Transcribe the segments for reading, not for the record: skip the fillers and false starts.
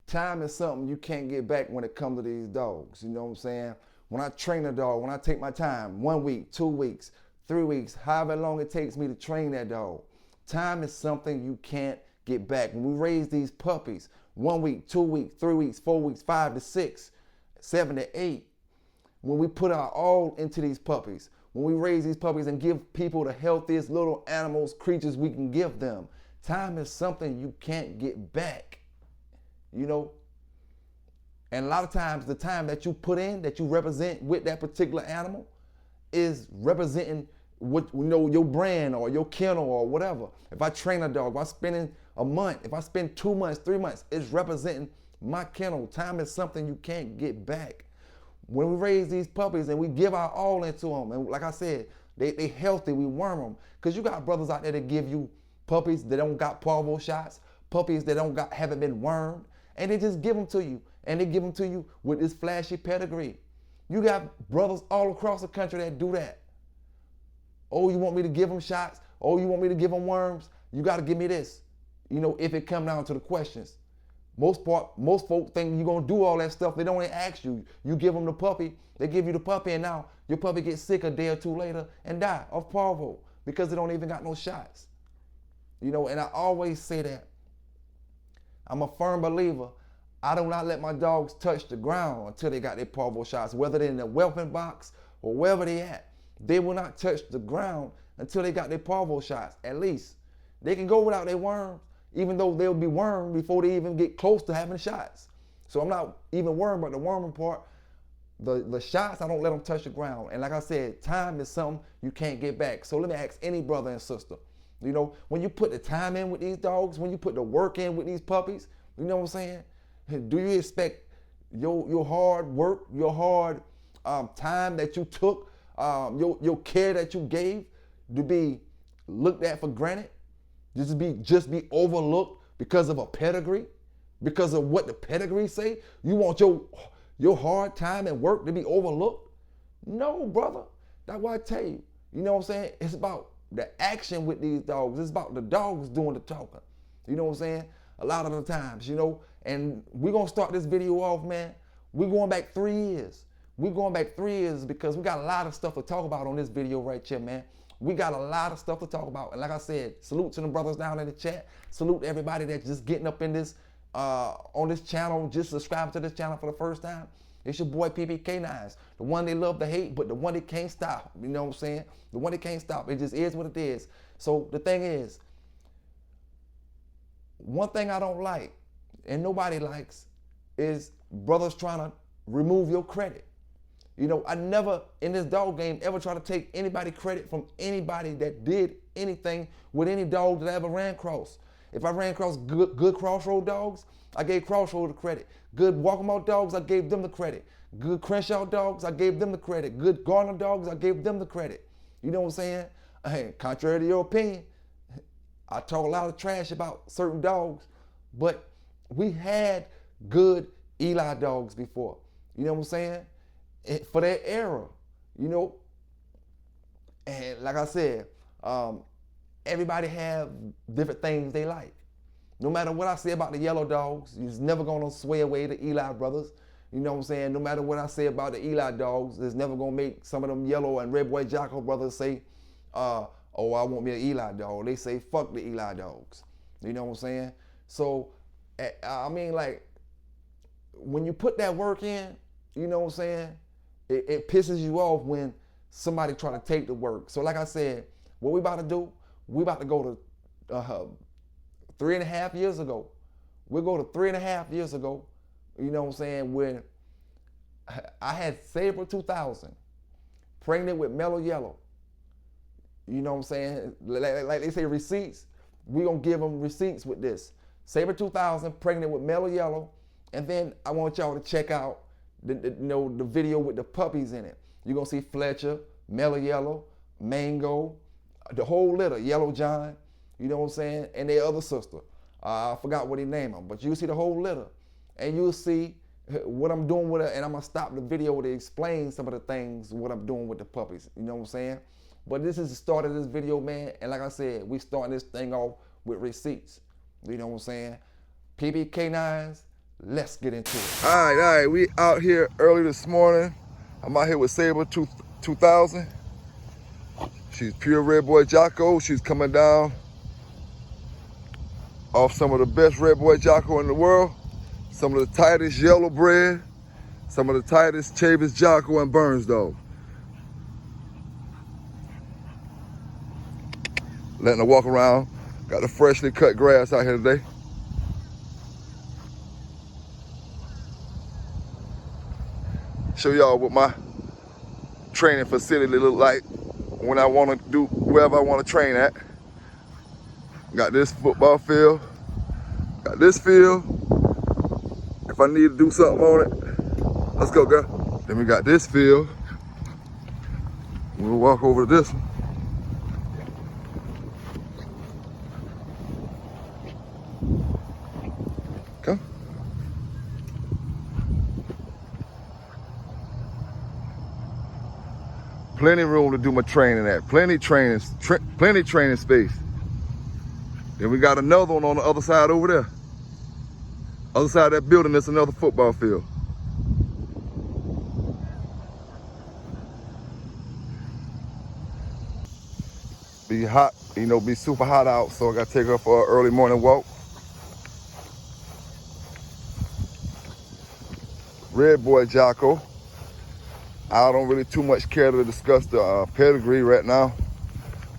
time is something you can't get back when it comes to these dogs. You know what I'm saying? When I train a dog, when I take my time, 1 week, 2 weeks, 3 weeks, however long it takes me to train that dog, time is something you can't get back. When we raise these puppies, 1 week, 2 weeks, 3 weeks, 4 weeks, 5 to 6, 7 to 8, when we put our all into these puppies, when we raise these puppies and give people the healthiest little animals, creatures we can give them, time is something you can't get back, you know? And a lot of times the time that you put in, that you represent with that particular animal is representing what, you know, your brand or your kennel or whatever. If I train a dog, if I'm spending a month, if I spend 2 months, 3 months, it's representing my kennel. Time is something you can't get back. When we raise these puppies and we give our all into them, and like I said, they healthy, we worm them. Because you got brothers out there that give you puppies that don't got parvo shots, puppies that haven't been wormed, and they just give them to you. And they give them to you with this flashy pedigree. You got brothers all across the country that do that. Oh, you want me to give them shots? Oh, you want me to give them worms? You got to give me this. You know, if it come down to the questions. Most folk think you're going to do all that stuff. They don't even ask you. You give them the puppy. They give you the puppy, and now your puppy gets sick a day or two later and die of parvo because they don't even got no shots. You know, and I always say that. I'm a firm believer. I do not let my dogs touch the ground until they got their parvo shots, whether they're in the whelping box or wherever they at. They will not touch the ground until they got their parvo shots, at least. They can go without their worms, even though they'll be wormed before they even get close to having shots. So I'm not even worried about the worming part. The shots, I don't let them touch the ground. And like I said, time is something you can't get back. So let me ask any brother and sister, you know, when you put the time in with these dogs, when you put the work in with these puppies, you know what I'm saying? Do you expect your hard work, your hard time that you took, your care that you gave to be looked at for granted? Just be overlooked because of a pedigree? Because of what the pedigree say? You want your hard time and work to be overlooked? No, brother. That's why I tell you. You know what I'm saying? It's about the action with these dogs. It's about the dogs doing the talking. You know what I'm saying? A lot of the times, you know. And we're going to start this video off, man. We're going back 3 years. We're going back 3 years because we got a lot of stuff to talk about on this video right here, man. We got a lot of stuff to talk about. And like I said, salute to the brothers down in the chat. Salute to everybody that's just getting up in this, on this channel, just subscribing to this channel for the first time. It's your boy K9s, the one they love to hate, but the one that can't stop. You know what I'm saying? The one that can't stop. It just is what it is. So the thing is, one thing I don't like, and nobody likes, is brothers trying to remove your credit. You know, I never in this dog game ever try to take anybody credit from anybody that did anything with any dog that I ever ran across. If I ran across good crossroad dogs, I gave crossroad the credit. Good walkabout dogs, I gave them the credit. Good Crenshaw dogs, I gave them the credit. Good Garner dogs, I gave them the credit. You know what I'm saying? Hey, contrary to your opinion, I talk a lot of trash about certain dogs, but we had good Eli dogs before. You know what I'm saying? For that era, you know. And like I said, everybody have different things they like. No matter what I say about the yellow dogs, you're never gonna sway away the Eli brothers. You know what I'm saying? No matter what I say about the Eli dogs, it's never gonna make some of them yellow and red boy Jocko brothers say, oh, I want me an Eli dog. They say, fuck the Eli dogs. You know what I'm saying? So, I mean, like, when you put that work in, you know what I'm saying? It pisses you off when somebody try to take the work. So like I said, what we about to do, we about to go to 3.5 years ago. We'll go to 3.5 years ago, you know what I'm saying, when I had Sabre 2000, pregnant with Mellow Yellow. You know what I'm saying? Like they say receipts, we gonna give them receipts with this. Sabre 2000, pregnant with Mellow Yellow, and then I want y'all to check out the video with the puppies in it. You're gonna see Fletcher, Mellow Yellow, Mango, the whole litter, Yellow John, you know what I'm saying, and their other sister. I forgot what he named them, but you'll see the whole litter, and you'll see what I'm doing with it, and I'm gonna stop the video to explain some of the things, what I'm doing with the puppies, you know what I'm saying? But this is the start of this video, man, and like I said, we starting this thing off with receipts, you know what I'm saying? K9s, Let's get into it. All right, we out here early this morning. I'm out here with Saber 2000. She's pure Red Boy Jocko. She's coming down off some of the best Red Boy Jocko in the world, some of the tightest yellow bred, some of the tightest Chavis Jocko and Burns dog. Letting her walk around. Got the freshly cut grass out here today. Show y'all what my training facility look like when I want to do wherever I want to train at. Got this football field, got this field. If I need to do something on it, let's go, girl. Then we got this field. We'll walk over to this one. Come. Plenty of room to do my training at. Plenty training space. Then we got another one on the other side over there. Other side of that building, there's another football field. Be hot, be super hot out, so I gotta take her for an early morning walk. Red Boy Jocko. I don't really too much care to discuss the pedigree right now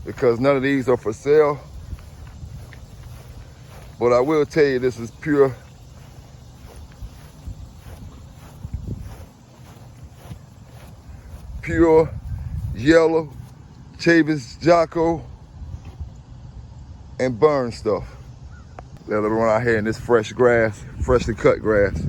because none of these are for sale. But I will tell you this is pure yellow Chavis Jocko and Burn stuff. Let her run out here in this fresh grass, freshly cut grass.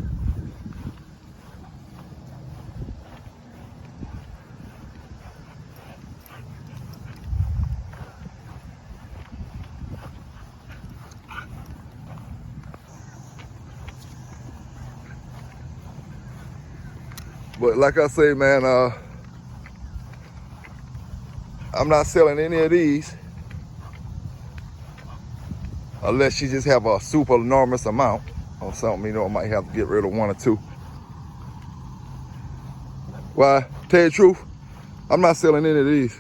But like I say, man, I'm not selling any of these unless you just have a super enormous amount or something, I might have to get rid of one or two. Why, tell you the truth, I'm not selling any of these.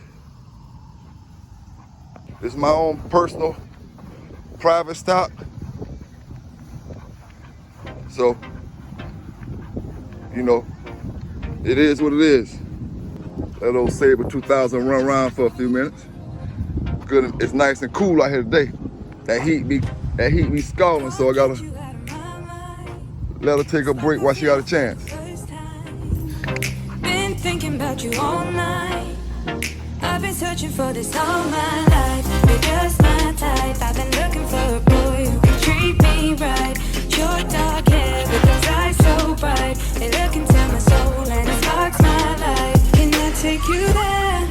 This is my own personal private stock. So, it is what it is. Let old Saber 2000 run around for a few minutes. Good, it's nice and cool out here today. That heat be scalding, so I gotta let her take a break while she got a chance. Been thinking about you all night. I've been searching for this all my life. You're just my type. I've been looking for a boy who can treat me right. Your dark hair with those eyes so bright. They look into my soul and it sparks my life. Can I take you there?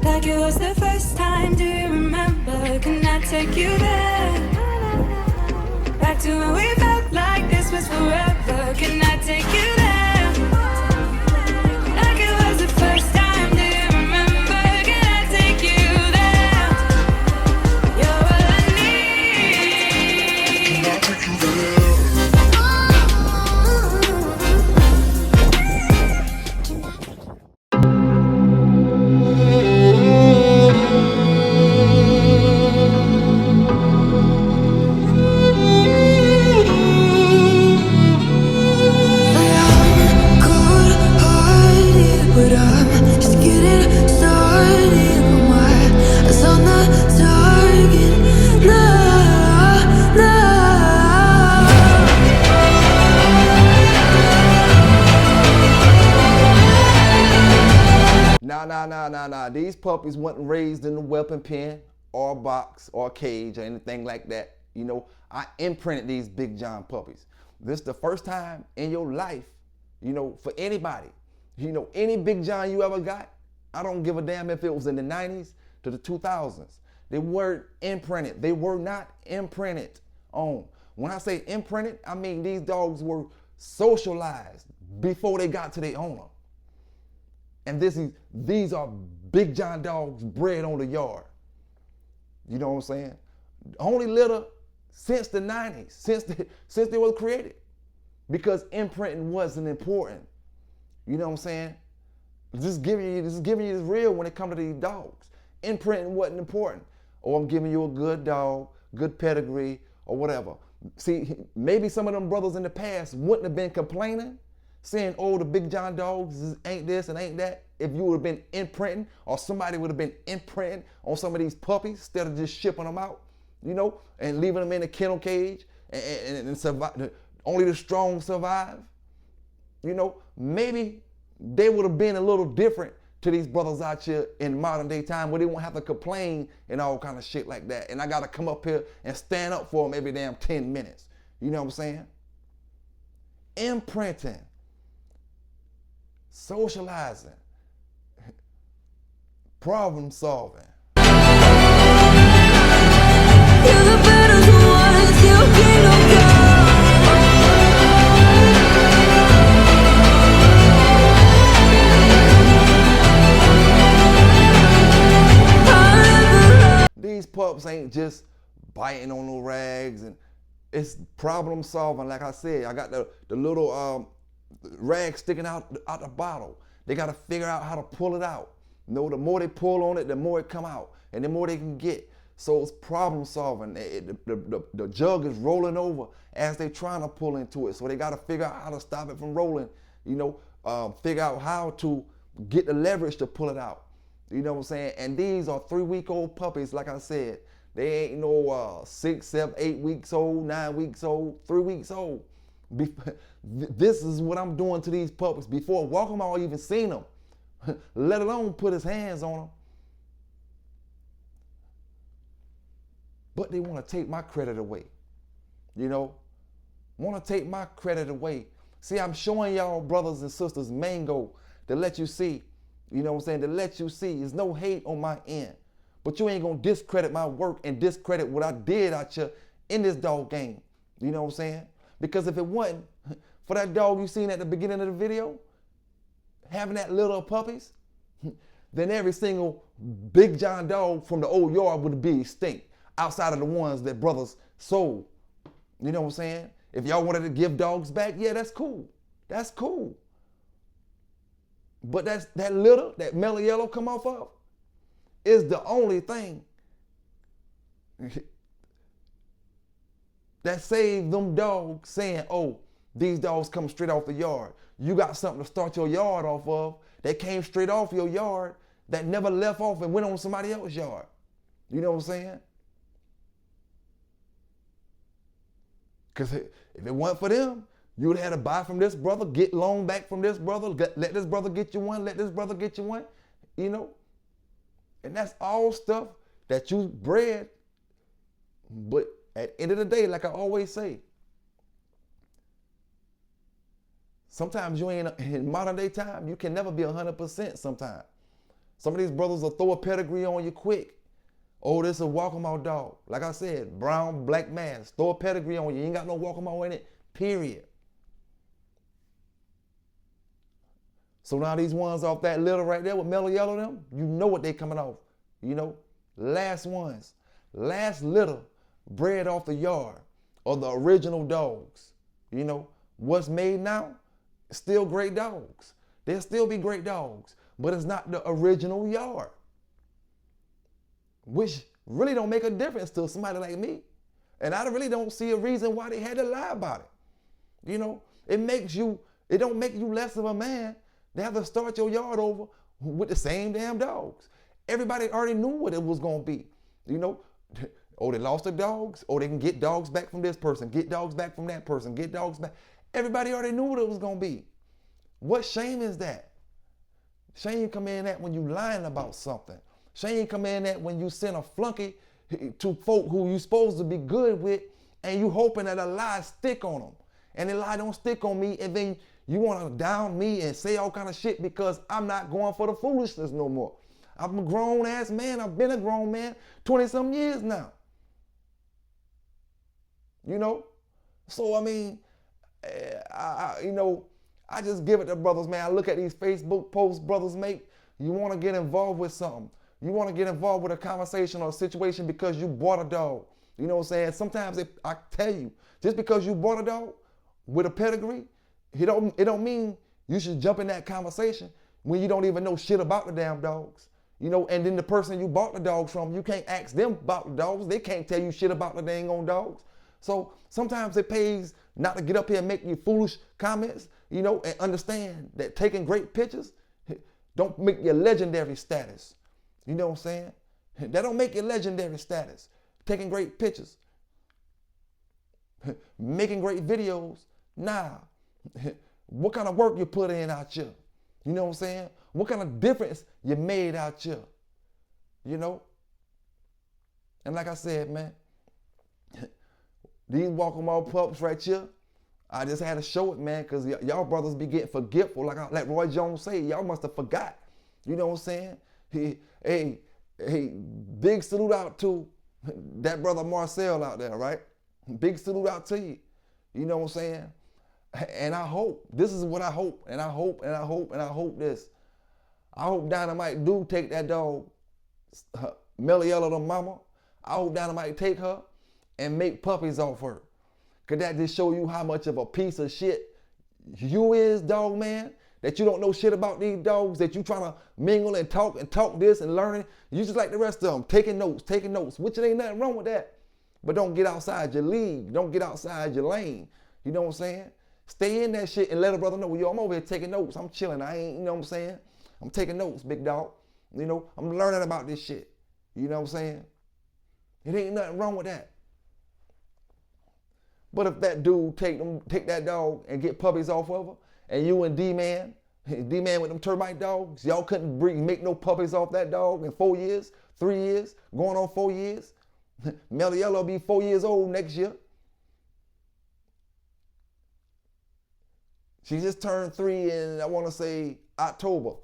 Like it was the first time, do you remember? Can I take you there? Back to when we felt like this was forever. Can I take you there? Like it was the first time, do you remember? Can I take you there? You're all I need. Can I take you there? Nah. These puppies weren't raised in a weapon pen or a box or a cage or anything like that. I imprinted these Big John puppies. This is the first time in your life, for anybody, any Big John you ever got, I don't give a damn if it was in the 90s to the 2000s. They weren't imprinted. They were not imprinted on. When I say imprinted, I mean these dogs were socialized before they got to their owner. And these are Big John dogs bred on the yard. You know what I'm saying? Only litter since the 90s, since they were created, because imprinting wasn't important. You know what I'm saying? Just giving you this real when it comes to these dogs. Imprinting wasn't important. Or I'm giving you a good dog, good pedigree, or whatever. See, maybe some of them brothers in the past wouldn't have been complaining, saying, oh, the Big John dogs ain't this and ain't that, if you would have been imprinting, or somebody would have been imprinting on some of these puppies instead of just shipping them out, you know, and leaving them in a kennel cage and survive. Only the strong survive. You know, maybe they would have been a little different to these brothers out here in modern day time, where they won't have to complain and all kind of shit like that. And I got to come up here and stand up for them every damn 10 minutes. You know what I'm saying? Imprinting, socializing, problem solving. You're the better ones, you can't go. These pups ain't just biting on no rags, and it's problem solving. Like I said, I got the little rag sticking out the bottle. They got to figure out how to pull it out. You know, the more they pull on it, the more it come out, and the more they can get. So it's problem solving. The jug is rolling over as they trying to pull into it. So they got to figure out how to stop it from rolling. You know, figure out how to get the leverage to pull it out. You know what I'm saying? And these are 3-week-old puppies, like I said. They ain't no 6, 7, 8 weeks old, 9 weeks old, 3 weeks old. This is what I'm doing to these puppies before Walk'em even seen them, let alone put his hands on them. But they want to take my credit away. You know, want to take my credit away. See, I'm showing y'all, brothers and sisters, Mango, to let you see. You know what I'm saying? To let you see, there's no hate on my end. But you ain't gonna discredit my work and discredit what I did out here in this dog game. You know what I'm saying? Because if it wasn't for that dog you seen at the beginning of the video, having that litter of puppies, then every single Big John dog from the old yard would be extinct, outside of the ones that brothers sold. You know what I'm saying? If y'all wanted to give dogs back, yeah, that's cool. That's cool. But that litter, that mellow yellow come off of, is the only thing that saved them dogs saying, oh, these dogs come straight off the yard. You got something to start your yard off of that came straight off your yard that never left off and went on somebody else's yard. You know what I'm saying? Because if it wasn't for them, you would have had to buy from this brother, get loan back from this brother, let this brother get you one, let this brother get you one, you know? And that's all stuff that you bred. But at the end of the day, like I always say, sometimes you ain't, in modern day time, you can never be 100% sometimes. Some of these brothers will throw a pedigree on you quick. Oh, this is a Walk'em dog. Like I said, brown, black mask, throw a pedigree on you. You ain't got no Walk'em in it, period. So now these ones off that litter right there with mellow yellow them, you know what they coming off. You know, last ones, last litter bred off the yard or the original dogs. You know, what's made now, still great dogs. They'll still be great dogs, but it's not the original yard, which really don't make a difference to somebody like me. And I really don't see a reason why they had to lie about it. You know, it don't make you less of a man. They have to start your yard over with the same damn dogs. Everybody already knew what it was gonna be. You know, oh, they lost their dogs, or they can get dogs back from this person, get dogs back from that person, get dogs back. Everybody already knew what it was gonna be. What shame is that? Shame come in at when you lying about something. Shame come in at when you send a flunky to folk who you supposed to be good with, and you hoping that a lie stick on them. And the lie don't stick on me, and then you want to down me and say all kind of shit because I'm not going for the foolishness no more. I'm a grown ass man. I've been a grown man 20-some years now. You know? So, I mean, I just give it to brothers, man. I look at these Facebook posts brothers make. You want to get involved with something. You want to get involved with a conversation or a situation because you bought a dog. You know what I'm saying? Sometimes I tell you, just because you bought a dog with a pedigree, it don't mean you should jump in that conversation when you don't even know shit about the damn dogs. You know, and then the person you bought the dogs from, you can't ask them about the dogs. They can't tell you shit about the dang on dogs. So sometimes it pays not to get up here and make you foolish comments, you know, and understand that taking great pictures don't make your legendary status. You know what I'm saying? That don't make your legendary status. Taking great pictures, making great videos, nah. What kind of work you put in out here? You know what I'm saying? What kind of difference you made out here? You know? And like I said, man, these walking all pups right here, I just had to show it, man, because y'all brothers be getting forgetful. Like Roy Jones say, y'all must have forgot. You know what I'm saying? Hey, big salute out to that brother Marcel out there, right? Big salute out to you. You know what I'm saying? And I hope, this is what I hope, and I hope this. I hope Dynamite do take that dog, Meliella the mama. I hope Dynamite take her and make puppies off her. Cause that just show you how much of a piece of shit you is, dog man. That you don't know shit about these dogs, that you trying to mingle and talk this and learning. You just like the rest of them, taking notes, which it ain't nothing wrong with that. But don't get outside your league. Don't get outside your lane. You know what I'm saying? Stay in that shit and let a brother know, yo, I'm over here taking notes. I'm chilling. I ain't, you know what I'm saying? I'm taking notes, big dog. You know, I'm learning about this shit. You know what I'm saying? It ain't nothing wrong with that. But if that dude take that dog and get puppies off of her, and you and D-Man with them termite dogs, y'all couldn't make no puppies off that dog in 4 years, 3 years, going on 4 years. Meliella will be 4 years old next year. She just turned 3 in, I want to say, October,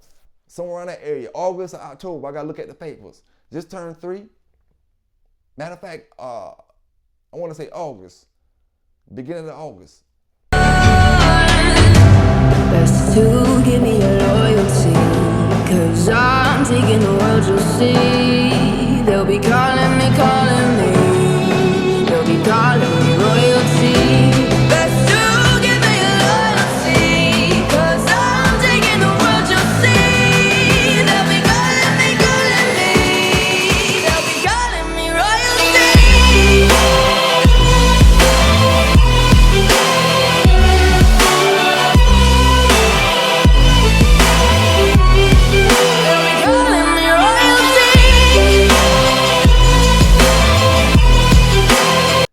somewhere around that area, August or October. I got to look at the papers. Just turned 3. Matter of fact, I want to say August, beginning of August. Best to give me your loyalty, 'cause I'm taking the world, you'll see. They'll be calling me. They'll be calling me royalty. Best to give me your loyalty, 'cause I'm taking the world, you'll see. They'll be calling me. They'll be calling me royalty.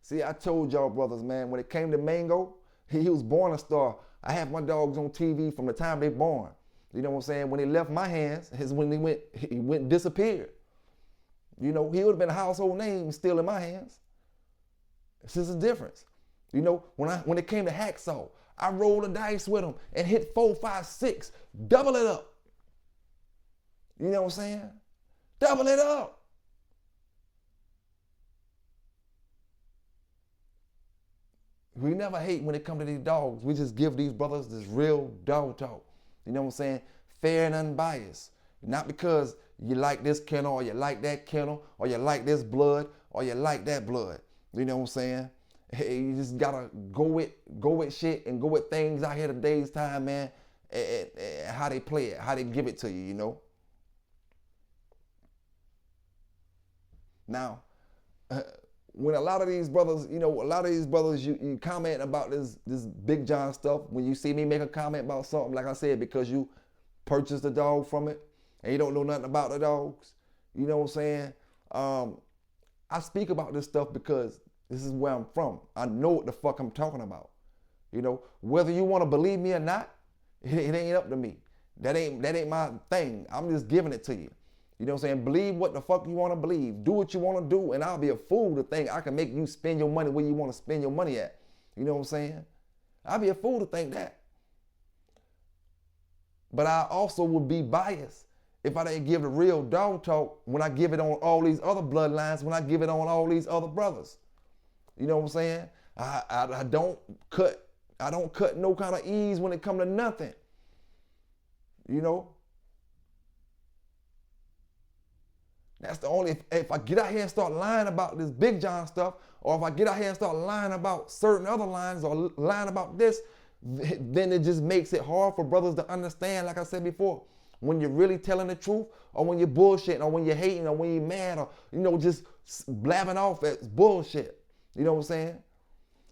See, I told y'all brothers, man, when it came to Mango, he was born a star. I have my dogs on TV from the time they born. You know what I'm saying? When they left my hands, is when he went and disappeared. You know, he would have been a household name still in my hands. This is the difference. You know, when it came to Hacksaw, I rolled the dice with him and hit 4, 5, 6, double it up. You know what I'm saying? Double it up. We never hate when it comes to these dogs. We just give these brothers this real dog talk. You know what I'm saying? Fair and unbiased. Not because you like this kennel or you like that kennel or you like this blood or you like that blood. You know what I'm saying? Hey, you just gotta go with shit and go with things out here today's time, man, and how they play it, how they give it to you, you know? Now, when a lot of these brothers, you comment about this Big John stuff, when you see me make a comment about something, like I said, because you purchased a dog from it and you don't know nothing about the dogs, you know what I'm saying? I speak about this stuff because this is where I'm from. I know what the fuck I'm talking about. You know, whether you want to believe me or not, it ain't up to me. That ain't my thing. I'm just giving it to you. You know what I'm saying? Believe what the fuck you want to believe. Do what you want to do, and I'll be a fool to think I can make you spend your money where you want to spend your money at. You know what I'm saying? I'll be a fool to think that. But I also would be biased if I didn't give the real dog talk when I give it on all these other bloodlines, when I give it on all these other brothers. You know what I'm saying? I don't cut no kind of ease when it comes to nothing. You know? That's the only, if I get out here and start lying about this Big John stuff, or if I get out here and start lying about certain other lines or lying about this, then it just makes it hard for brothers to understand, like I said before, when you're really telling the truth, or when you're bullshitting, or when you're hating, or when you're mad, or, you know, just blabbing off as bullshit. You know what I'm saying?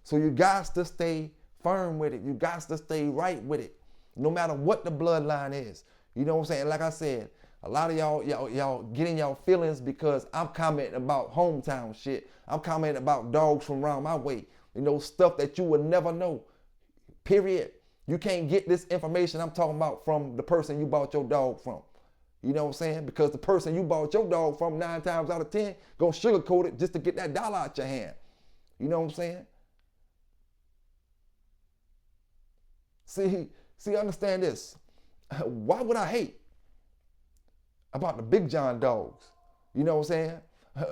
So you got to stay firm with it. You got to stay right with it, no matter what the bloodline is. You know what I'm saying? Like I said, a lot of y'all getting y'all feelings because I'm commenting about hometown shit. I'm commenting about dogs from around my way. You know, stuff that you would never know. Period. You can't get this information I'm talking about from the person you bought your dog from. You know what I'm saying? Because the person you bought your dog from 9 times out of 10 gonna sugarcoat it just to get that dollar out your hand. You know what I'm saying? See, understand this. Why would I hate about the Big John dogs? You know what I'm saying?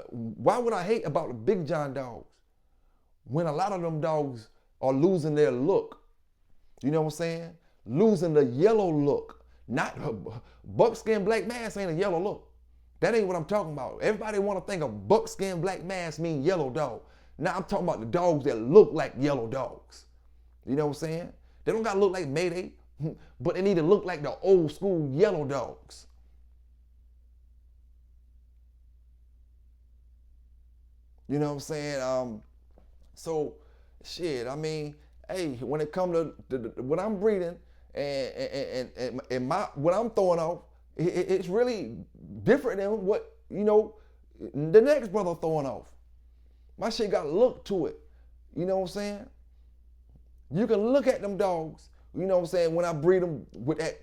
Why would I hate about the Big John dogs when a lot of them dogs are losing their look? You know what I'm saying? Losing the yellow look. Not buckskin black mass ain't a yellow look. That ain't what I'm talking about. Everybody want to think of buckskin black mass mean yellow dog. Now I'm talking about the dogs that look like yellow dogs. You know what I'm saying? They don't gotta look like Mayday, but they need to look like the old school yellow dogs. You know what I'm saying? So shit, I mean, hey, when it comes to what I'm breeding and what I'm throwing off, it's really different than what, you know, the next brother throwing off. My shit got a look to it. You know what I'm saying? You can look at them dogs, you know what I'm saying, when I breed them with that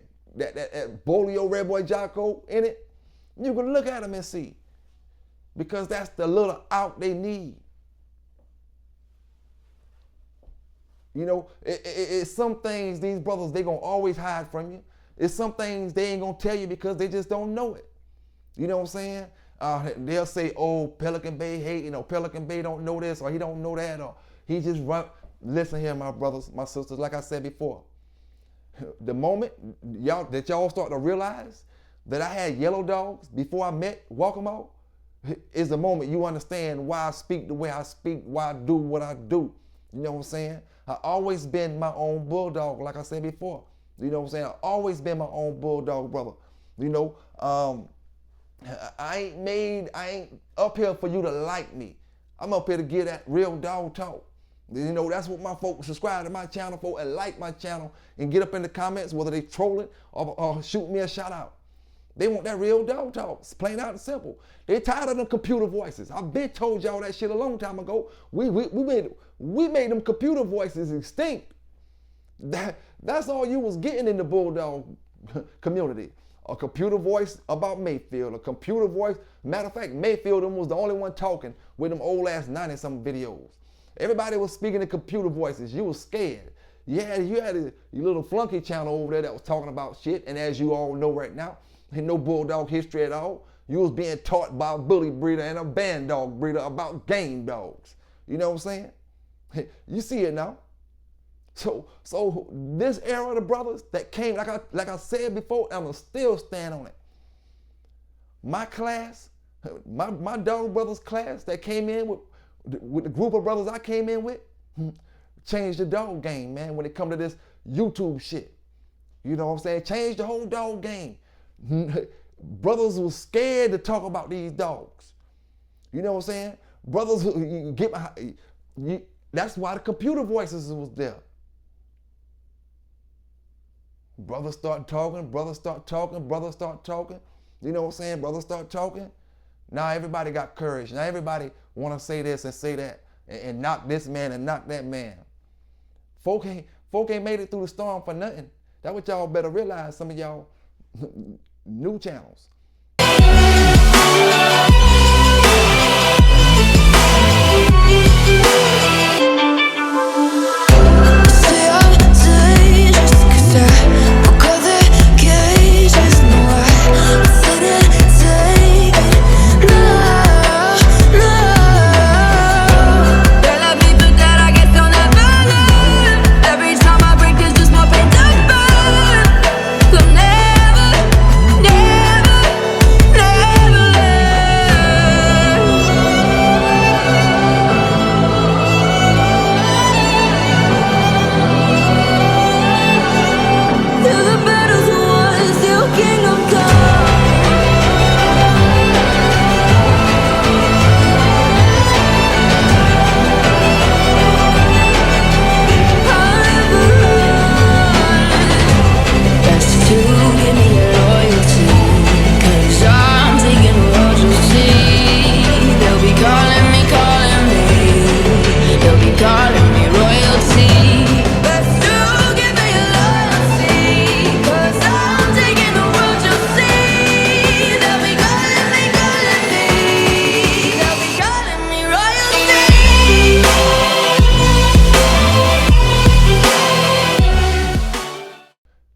Bolio Redboy Jocko in it, you can look at them and see. Because that's the little out they need. You know, it's some things these brothers, they gonna always hide from you. It's some things they ain't gonna tell you because they just don't know it. You know what I'm saying? They'll say, oh, Pelican Bay hating, or Pelican Bay don't know this, or he don't know that, or he just run. Listen here, my brothers, my sisters, like I said before, the moment y'all start to realize that I had yellow dogs before I met Walkamo is the moment you understand why I speak the way I speak, why I do what I do. You know what I'm saying? I always been my own bulldog, like I said before. You know what I'm saying? I always been my own bulldog, brother. You know, I ain't up here for you to like me. I'm up here to get that real dog talk. You know, that's what my folks subscribe to my channel for and like my channel and get up in the comments, whether they trolling or shoot me a shout out. They want that real dog talk. It's plain out and simple. They tired of them computer voices. I've been told y'all that shit a long time ago. We made them computer voices extinct. That's all you was getting in the bulldog community. A computer voice about Mayfield, a computer voice. Matter of fact, Mayfield was the only one talking with them old ass 90-something videos. Everybody was speaking in computer voices. You was scared. You had your little flunky channel over there that was talking about shit. And as you all know right now, ain't no bulldog history at all. You was being taught by a bully breeder and a band dog breeder about game dogs. You know what I'm saying? You see it now. So this era of the brothers that came, like I said before, I'm gonna still stand on it. My class, my dog brothers class that came in with the group of brothers I came in with, changed the dog game, man, when it come to this YouTube shit. You know what I'm saying? Changed the whole dog game. Brothers was scared to talk about these dogs. You know what I'm saying? Brothers, that's why the computer voices was there. Brothers start talking, brothers start talking, brothers start talking. You know what I'm saying? Brothers start talking. Now everybody got courage. Now everybody want to say this and say that and knock this man and knock that man. Folk ain't made it through the storm for nothing. That's what y'all better realize, some of y'all new channels.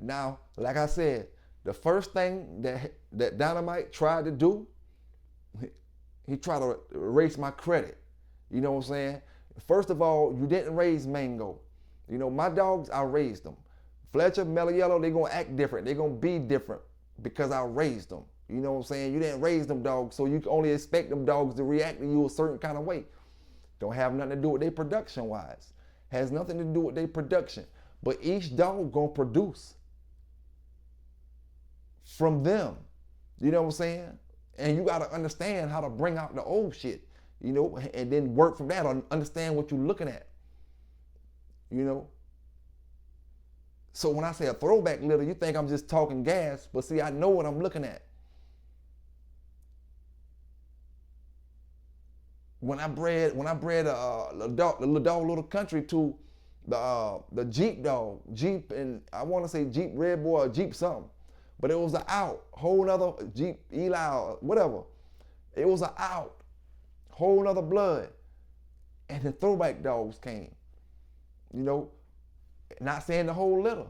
Now, like I said, the first thing that Dynamite tried to do, he tried to erase my credit. You know what I'm saying? First of all, you didn't raise Mango. You know, my dogs, I raised them. Fletcher, Mellow Yellow, they're gonna act different. They're gonna be different because I raised them. You know what I'm saying? You didn't raise them dogs, so you can only expect them dogs to react to you a certain kind of way. Don't have nothing to do with their production wise. Has nothing to do with their production. But each dog gonna produce from them. You know what I'm saying? And you gotta understand how to bring out the old shit, you know, and then work from that or understand what you're looking at. You know? So when I say a throwback litter, you think I'm just talking gas, but see, I know what I'm looking at. When I bred the little dog, Little Country to the Jeep dog, Jeep, and I want to say Jeep Redboy or Jeep something, but it was an out, whole nother Jeep Eli or whatever. It was an out, whole nother blood, and the throwback dogs came. You know, not saying the whole litter.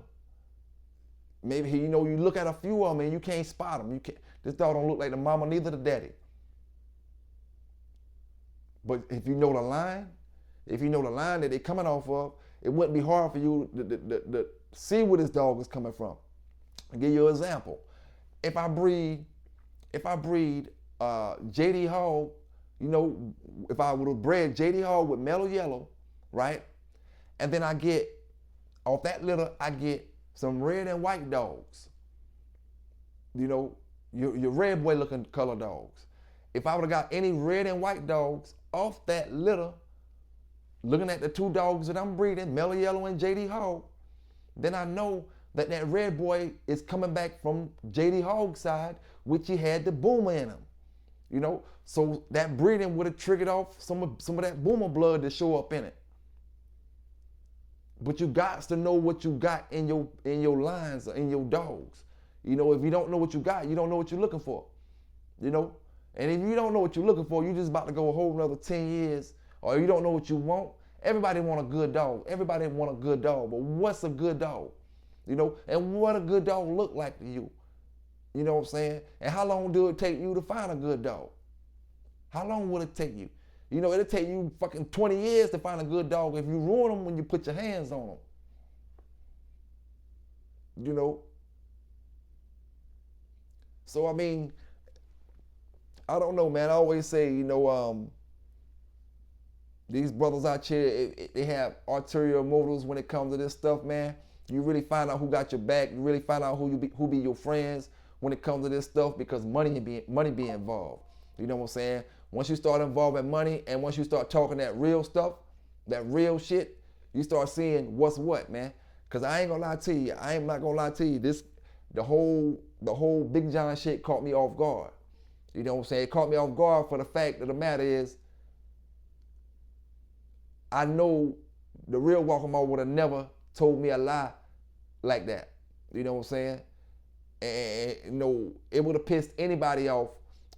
Maybe you know you look at a few of them and you can't spot them. You can't. This dog don't look like the mama, neither the daddy. But if you know the line, that they're coming off of, it wouldn't be hard for you to see where this dog is coming from. I'll give you an example. If I breed JD Hog, you know, if I would have bred JD Hog with Mellow Yellow, right? And then I get, off that litter, I get some red and white dogs. You know, your red boy looking color dogs. If I would have got any red and white dogs off that litter, looking at the two dogs that I'm breeding, Mellow Yellow and JD Hog, then I know that red boy is coming back from JD Hog's side, which he had the boomer in him. You know, so that breeding would have triggered off some of that boomer blood to show up in it. But you got to know what you got in your lines, in your dogs. You know, if you don't know what you got, you don't know what you're looking for. You know, and if you don't know what you're looking for, you're just about to go a whole another 10 years, or you don't know what you want. Everybody want a good dog. Everybody want a good dog, but what's a good dog? You know, and what a good dog look like to you? You know what I'm saying? And how long do it take you to find a good dog? How long will it take you? You know, it'll take you fucking 20 years to find a good dog if you ruin them when you put your hands on them. You know? So, I mean, I don't know, man. I always say, you know, these brothers out here, they have ulterior motives when it comes to this stuff, man. You really find out who got your back. You really find out who be your friends when it comes to this stuff, because money be involved. You know what I'm saying? Once you start involving money and once you start talking that real stuff, that real shit, you start seeing what's what, man. Cause I ain't gonna lie to you. I am not gonna lie to you. The whole Big John shit caught me off guard. You know what I'm saying? It caught me off guard for the fact of the matter is, I know the real Walk'em would have never told me a lie like that. You know what I'm saying? And you know, it would have pissed anybody off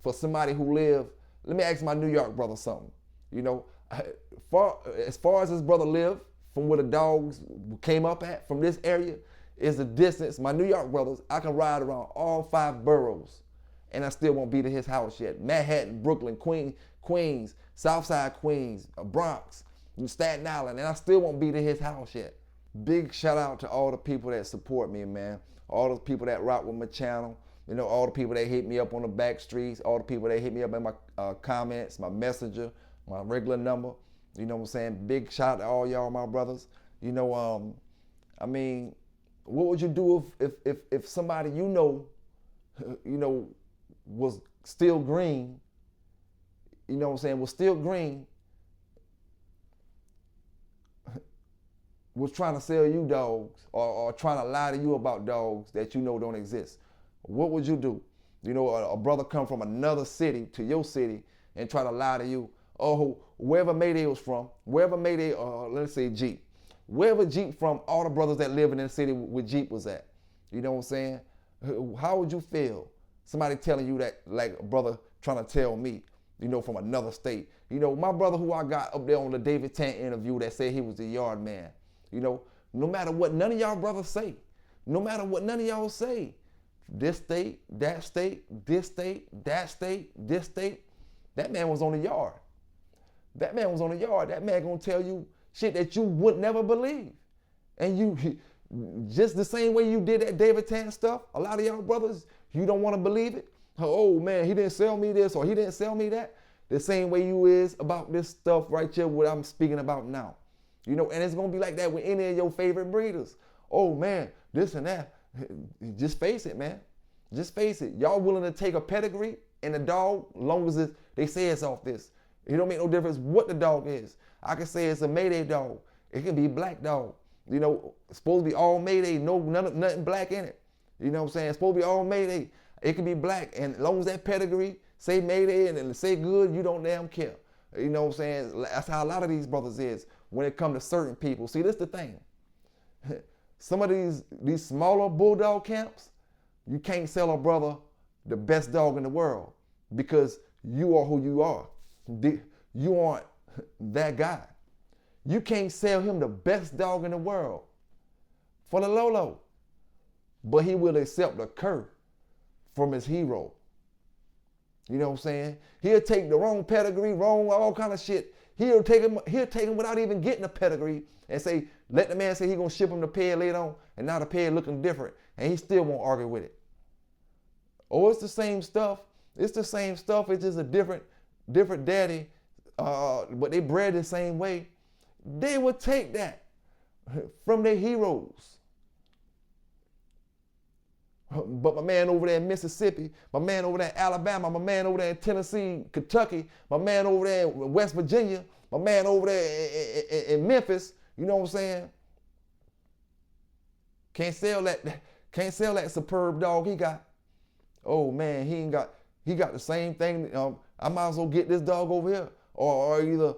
for somebody who lived. Let me ask my New York brother something. You know, as far as his brother lived, from where the dogs came up at, from this area, is the distance. My New York brothers, I can ride around all 5 boroughs, and I still won't be to his house yet. Manhattan, Brooklyn, Queens, Southside Queens, Bronx, Staten Island, and I still won't be to his house yet. Big shout out to all the people that support me, man. All the people that rock with my channel. You know, all the people that hit me up on the back streets, all the people that hit me up in my comments, my messenger, my regular number. You know what I'm saying? Big shout out to all y'all, my brothers. You know, I mean, what would you do if somebody you know, was still green, you know what I'm saying, was still green, was trying to sell you dogs or trying to lie to you about dogs that you know don't exist? What would you do? You know, a brother come from another city to your city and try to lie to you. Oh, wherever Mayday was from, wherever Mayday, let's say Jeep, wherever Jeep from, all the brothers that live in the city where Jeep was at. You know what I'm saying? How would you feel? Somebody telling you that, like a brother trying to tell me, you know, from another state. You know, my brother who I got up there on the David Tant interview that said he was the yard man. You know, no matter what none of y'all brothers say, No matter what none of y'all say. This state, that state, this state, that state, this state. That man was on the yard. That man was on the yard. That man gonna tell you shit that you would never believe. And you, just the same way you did that David Tan stuff, a lot of y'all brothers, you don't want to believe it. Oh man, he didn't sell me this or he didn't sell me that. The same way you is about this stuff right here, what I'm speaking about now. You know, and it's gonna be like that with any of your favorite breeders. Oh man, this and that. Just face it, man. Just face it. Y'all willing to take a pedigree and a dog, long as they say it's off this. It don't make no difference what the dog is. I can say it's a Mayday dog. It can be black dog. You know, it's supposed to be all Mayday, nothing black in it. You know what I'm saying? It's supposed to be all Mayday. It can be black, and as long as that pedigree say Mayday and say good, you don't damn care. You know what I'm saying? That's how a lot of these brothers is when it comes to certain people. See, this the thing. Some of these smaller bulldog camps, you can't sell a brother the best dog in the world because you are who you are. You aren't that guy. You can't sell him the best dog in the world for the Lolo, but he will accept the cur from his hero. You know what I'm saying? He'll take the wrong pedigree, all kind of shit. He'll take him without even getting a pedigree and say, let the man say he's gonna ship him the peg later on, and now the peg looking different, and he still won't argue with it. Oh, it's the same stuff. It's the same stuff. It's just a different daddy, but they bred the same way. They would take that from their heroes. But my man over there in Mississippi, my man over there in Alabama, my man over there in Tennessee, Kentucky, my man over there in West Virginia, my man over there in Memphis, you know what I'm saying? Can't sell that superb dog he got. Oh man, he got the same thing. I might as well get this dog over here. Or either,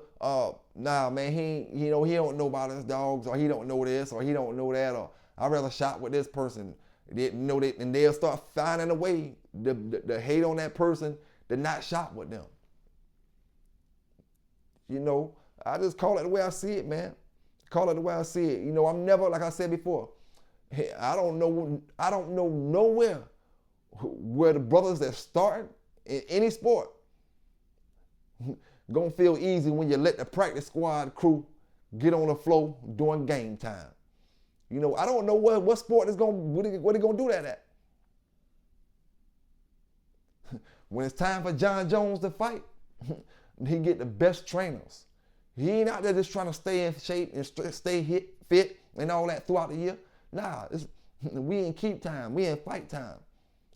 nah man, he don't know about his dogs, or he don't know this, or he don't know that, or I'd rather shop with this person. And they'll start finding a way to hate on that person, to not shop with them. You know, I just call it the way I see it, man. Call it the way I see it. You know, I'm never, like I said before, I don't know nowhere where the brothers that start in any sport gonna feel easy when you let the practice squad crew get on the floor during game time. You know, I don't know what sport is what they gonna do that at. When it's time for John Jones to fight, he get the best trainers. He ain't out there just trying to stay in shape and stay fit and all that throughout the year. Nah, we in keep time. We in fight time.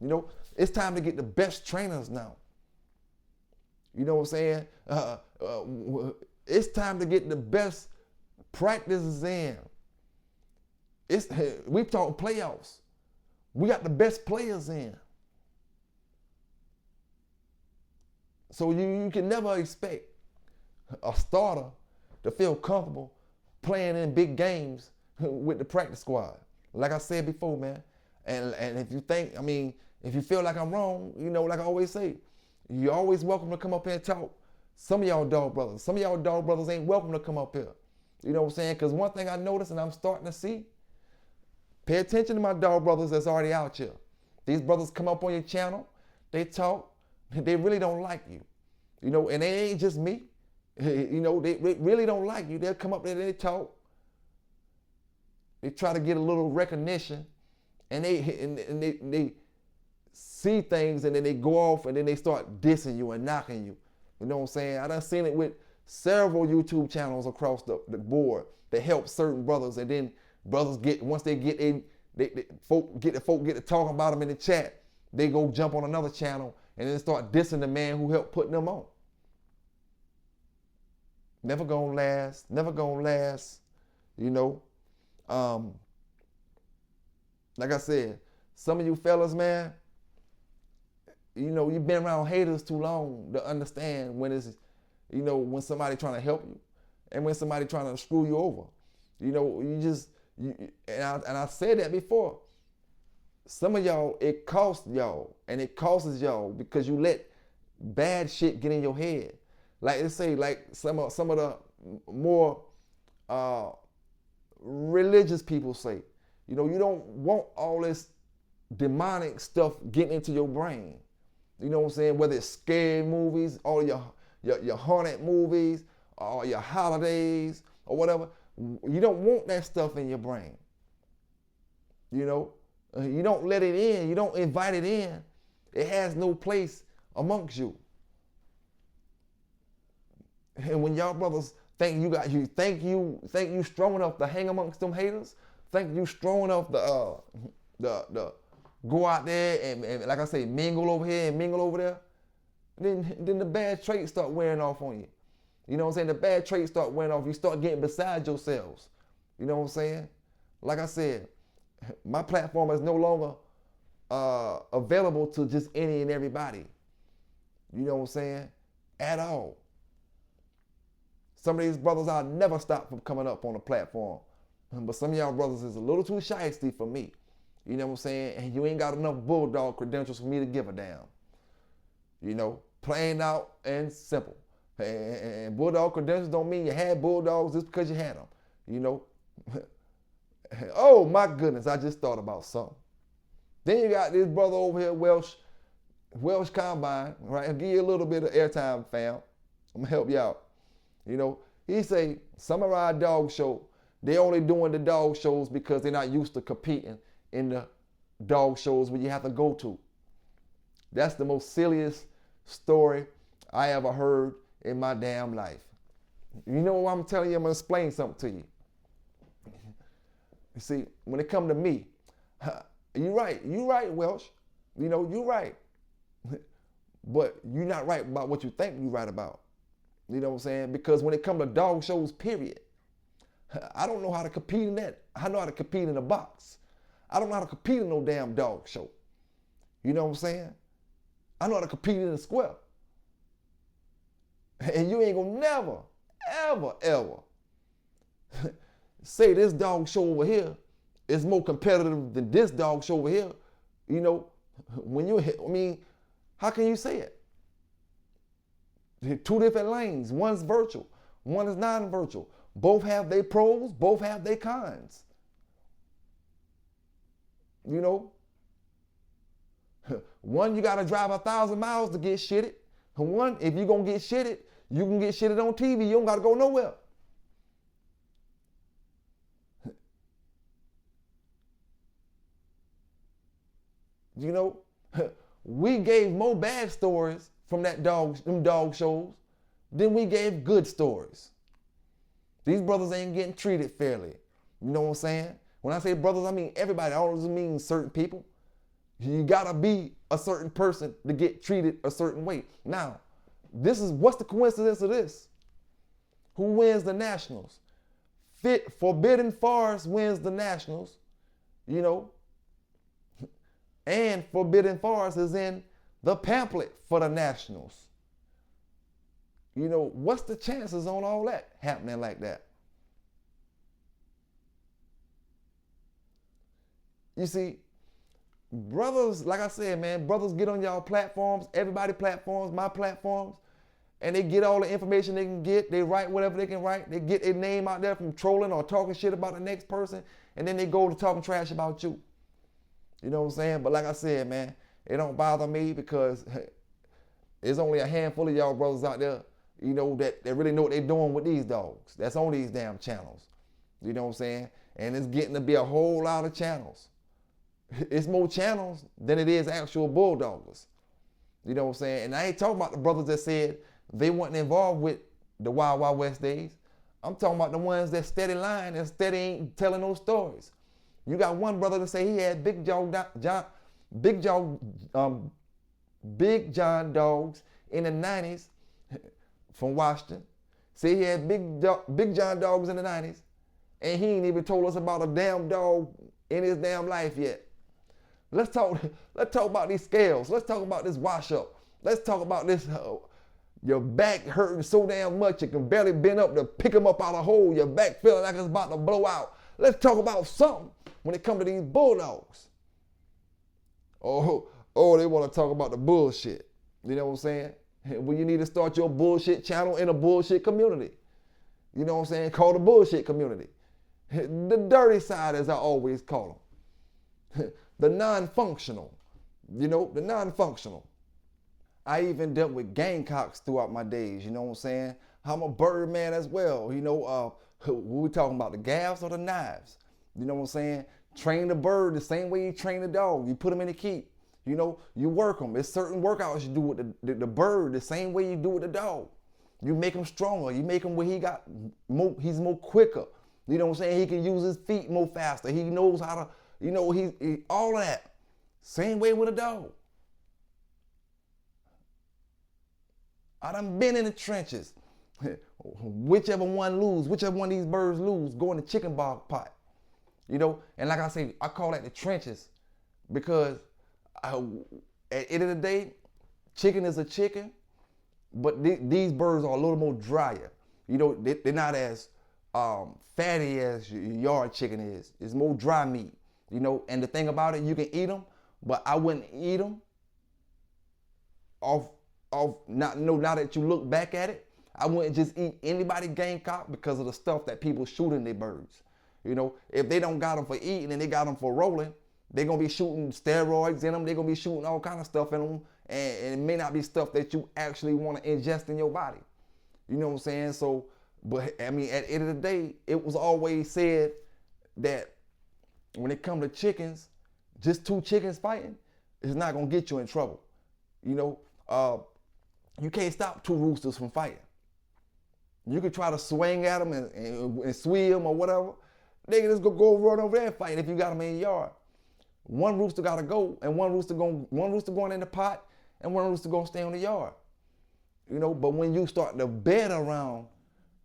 You know, it's time to get the best trainers now. You know what I'm saying? It's time to get the best practices in. We talk playoffs. We got the best players in. So you can never expect a starter to feel comfortable playing in big games with the practice squad. Like I said before, man. And if you think, if you feel like I'm wrong, you know, like I always say, you're always welcome to come up here and talk. Some of y'all dog brothers ain't welcome to come up here. You know what I'm saying? Because one thing I noticed and I'm starting to see, pay attention to my dog brothers that's already out here. These brothers come up on your channel, they talk, they really don't like you. You know, and they ain't just me. You know, they really don't like you. They'll come up there and they talk. They try to get a little recognition, and they see things, and then they go off and then they start dissing you and knocking you. You know what I'm saying? I done seen it with several YouTube channels across the board that help certain brothers, and then brothers once they get to talking about them in the chat, they go jump on another channel and then start dissing the man who helped putting them on. Never gonna last, you know. Like I said, some of you fellas, man, you know, you've been around haters too long to understand when it's, you know, when somebody trying to help you and when somebody trying to screw you over. You know, and I said that before. Some of y'all, it costs y'all, and it causes y'all because you let bad shit get in your head. Like they say, like some of the more religious people say, You know, you don't want all this demonic stuff getting into your brain. You know what I'm saying? Whether it's scary movies, or your haunted movies, or your holidays, or whatever. You don't want that stuff in your brain. You know? You don't let it in. You don't invite it in. It has no place amongst you. And when y'all brothers think you strong enough to hang amongst them haters, think you strong enough to go out there and like I say, mingle over here and mingle over there, then the bad traits start wearing off on you. You know what I'm saying? The bad traits start wearing off. You start getting beside yourselves. You know what I'm saying? Like I said, my platform is no longer available to just any and everybody. You know what I'm saying? At all. Some of these brothers I'll never stop from coming up on the platform. But some of y'all brothers is a little too shiesty for me. You know what I'm saying? And you ain't got enough bulldog credentials for me to give a damn. You know, plain out and simple. And bulldog credentials don't mean you had bulldogs just because you had them. You know? Oh my goodness, I just thought about something. Then you got this brother over here, Welsh Combine, right? I'll give you a little bit of airtime, fam. I'm gonna help you out. You know, he say some of our dog show, they only doing the dog shows because they're not used to competing in the dog shows where you have to go to. That's the most silliest story I ever heard in my damn life. You know what I'm telling you? I'm gonna explain something to you. You see, when it come to me, you're right, Welsh. You know, you're right. But you're not right about what you think you're right about. You know what I'm saying? Because when it comes to dog shows, period, I don't know how to compete in that. I know how to compete in a box. I don't know how to compete in no damn dog show. You know what I'm saying? I know how to compete in a square. And you ain't gonna never, ever say this dog show over here is more competitive than this dog show over here. You know, when you hit, I mean, how can you say it? Two different lanes. One's virtual, one is non-virtual. Both have their pros, both have their cons. You know, one you gotta drive 1,000 miles to get shitted. One, if you're gonna get shitted, you can get shitted on TV. You don't gotta go nowhere. You know, we gave more bad stories from them dog shows than we gave good stories. These brothers ain't getting treated fairly. You know what I'm saying? When I say brothers, I mean everybody. I don't just mean certain people. You gotta be a certain person to get treated a certain way. Now, what's the coincidence of this? Who wins the Nationals? Forbidden Forest wins the Nationals, you know, and Forbidden Forest is in the pamphlet for the Nationals. You know, what's the chances on all that happening like that? You see, brothers, like I said, man, brothers get on y'all platforms, everybody platforms, my platforms, and they get all the information they can get. They write whatever they can write. They get their name out there from trolling or talking shit about the next person, and then they go to talking trash about you. You know what I'm saying? But like I said, man, it don't bother me because there's only a handful of y'all brothers out there, you know, that really know what they're doing with these dogs. That's on these damn channels. You know what I'm saying? And it's getting to be a whole lot of channels. It's more channels than it is actual bulldoggers. You know what I'm saying? And I ain't talking about the brothers that said they weren't involved with the Wild Wild West days. I'm talking about the ones that steady lying and steady ain't telling those stories. You got one brother that say he had Big John dogs in the 90s from Washington. Say he had Big John dogs in the 90s, and he ain't even told us about a damn dog in his damn life yet. Let's talk about these scales. Let's talk about this wash up. Let's talk about this, your back hurting so damn much you can barely bend up to pick them up out of a hole. Your back feeling like it's about to blow out. Let's talk about something when it comes to these bulldogs. Oh, they want to talk about the bullshit. You know what I'm saying? Well, you need to start your bullshit channel in a bullshit community. You know what I'm saying? Call the bullshit community. The dirty side, as I always call them. The non-functional, the non-functional. I even dealt with gamecocks throughout my days, you know what I'm saying? I'm a bird man as well, we talking about, the gaffs or the knives? You know what I'm saying? Train the bird the same way you train the dog. You put them in the keep. You work them. There's certain workouts you do with the bird the same way you do with the dog. You make him stronger. You make him where he's more quicker. You know what I'm saying? He can use his feet more faster. He knows how to, all of that. Same way with a dog. I done been in the trenches. Whichever one of these birds lose, go in the chicken bog pot. And like I say, I call that the trenches because at the end of the day, chicken is a chicken, but these birds are a little more drier. They're not as fatty as your yard chicken is. It's more dry meat, and the thing about it, you can eat them, but I wouldn't eat them now that you look back at it, I wouldn't just eat anybody gamecock because of the stuff that people shoot in their birds. If they don't got them for eating and they got them for rolling, they're going to be shooting steroids in them. They're going to be shooting all kind of stuff in them. And it may not be stuff that you actually want to ingest in your body. You know what I'm saying? So, but I mean, at the end of the day, it was always said that when it comes to chickens, just two chickens fighting is not going to get you in trouble. You can't stop two roosters from fighting. You can try to swing at them and swing them or whatever. They can just go run over there and fight if you got them in your yard. One rooster got to go, and one rooster going in the pot, and one rooster going to stay on the yard. But when you start to bet around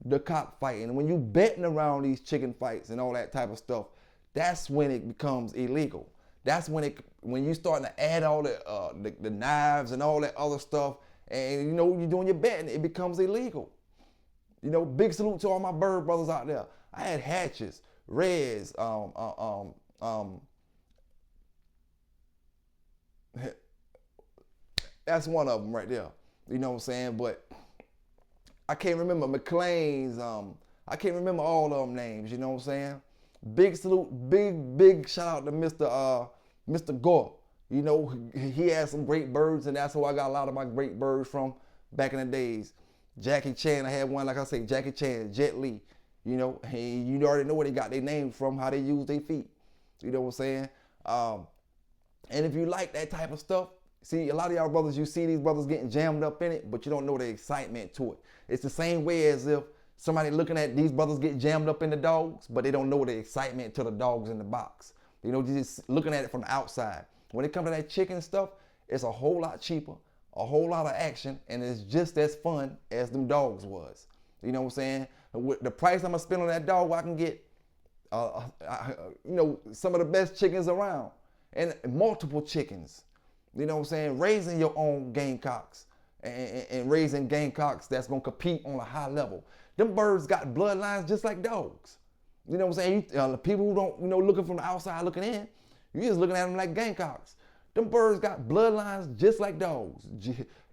the cock fighting, when you betting around these chicken fights and all that type of stuff, that's when it becomes illegal. That's when you starting to add all the knives and all that other stuff, and you're doing your betting, it becomes illegal. Big salute to all my bird brothers out there. I had hatches, reds, that's one of them right there. You know what I'm saying? But I can't remember McLean's. I can't remember all of them names. You know what I'm saying? Big salute, big shout out to Mr. Gore. He had some great birds, and that's who I got a lot of my great birds from back in the days. Jackie Chan, I had one, like I say, Jackie Chan, Jet Li. You already know where they got their name from, how they use their feet. You know what I'm saying? And if you like that type of stuff, see, a lot of y'all brothers, you see these brothers getting jammed up in it, but you don't know the excitement to it. It's the same way as if somebody looking at these brothers get jammed up in the dogs, but they don't know the excitement to the dogs in the box. Just looking at it from the outside. When it comes to that chicken stuff, it's a whole lot cheaper, a whole lot of action, and it's just as fun as them dogs was. You know what I'm saying? With the price I'm gonna spend on that dog, I can get, some of the best chickens around, and multiple chickens. You know what I'm saying? Raising your own gamecocks and raising gamecocks that's gonna compete on a high level. Them birds got bloodlines just like dogs. You know what I'm saying? People who don't, looking from the outside looking in, you just looking at them like gamecocks. Them birds got bloodlines just like dogs.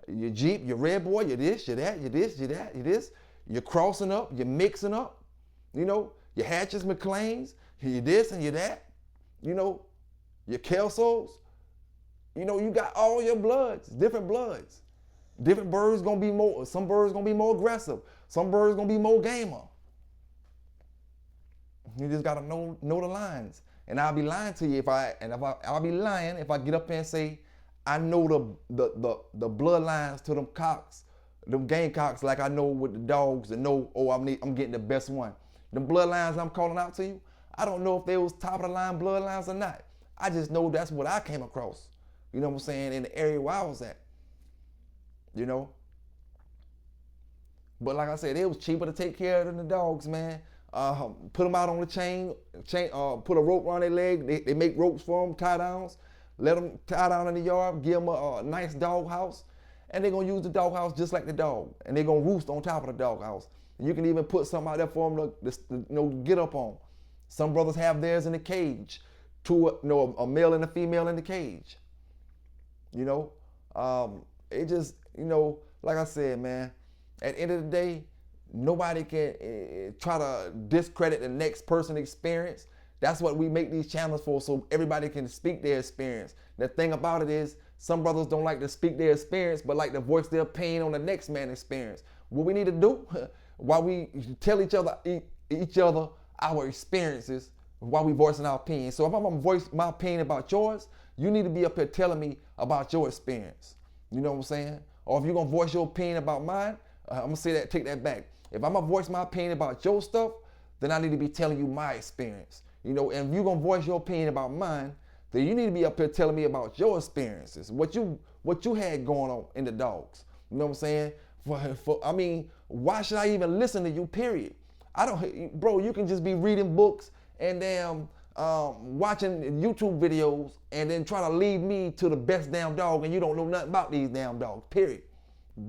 Your Jeep, your Red Boy, you're this, you're that, you're this, you're that, you're this. You're crossing up, you're mixing up. Your Hatches, McLeans, you're this and you're that. Your Kelsos. You got all your bloods, different bloods. Different birds gonna be more, some birds gonna be more aggressive. Some birds gonna be more gamer. You just gotta know the lines. And I'll be lying to you I'll be lying if I get up there and say, I know the bloodlines to them cocks, them gamecocks, like I know with the dogs and know, I'm getting the best one. Them bloodlines I'm calling out to you, I don't know if they was top of the line bloodlines or not. I just know that's what I came across. You know what I'm saying? In the area where I was at. But like I said, it was cheaper to take care of than the dogs, man. Put them out on the chain, put a rope around their leg. They make ropes for them, tie downs. Let them tie down in the yard, give them a nice dog house. And they're going to use the dog house just like the dog. And they're going to roost on top of the dog house. And you can even put something out there for them to get up on. Some brothers have theirs in the cage. A male and a female in the cage. It just, like I said, man, at the end of the day, Nobody can try to discredit the next person's experience. That's what we make these channels for, so everybody can speak their experience. The thing about it is, some brothers don't like to speak their experience, but like to voice their pain on the next man's experience. What we need to do, while we tell each other our experiences, while we voicing our opinion. So if I'm gonna voice my opinion about yours, you need to be up here telling me about your experience. You know what I'm saying? Or if you're gonna voice your opinion about mine, I'm gonna say that, take that back. If I'm gonna voice my opinion about your stuff, then I need to be telling you my experience. You know, and if you're gonna voice your opinion about mine, then you need to be up here telling me about your experiences, what you had going on in the dogs. You know what I'm saying? I mean, why should I even listen to you, period? Bro, you can just be reading books and damn watching YouTube videos and then try to lead me to the best damn dog, and you don't know nothing about these damn dogs, period.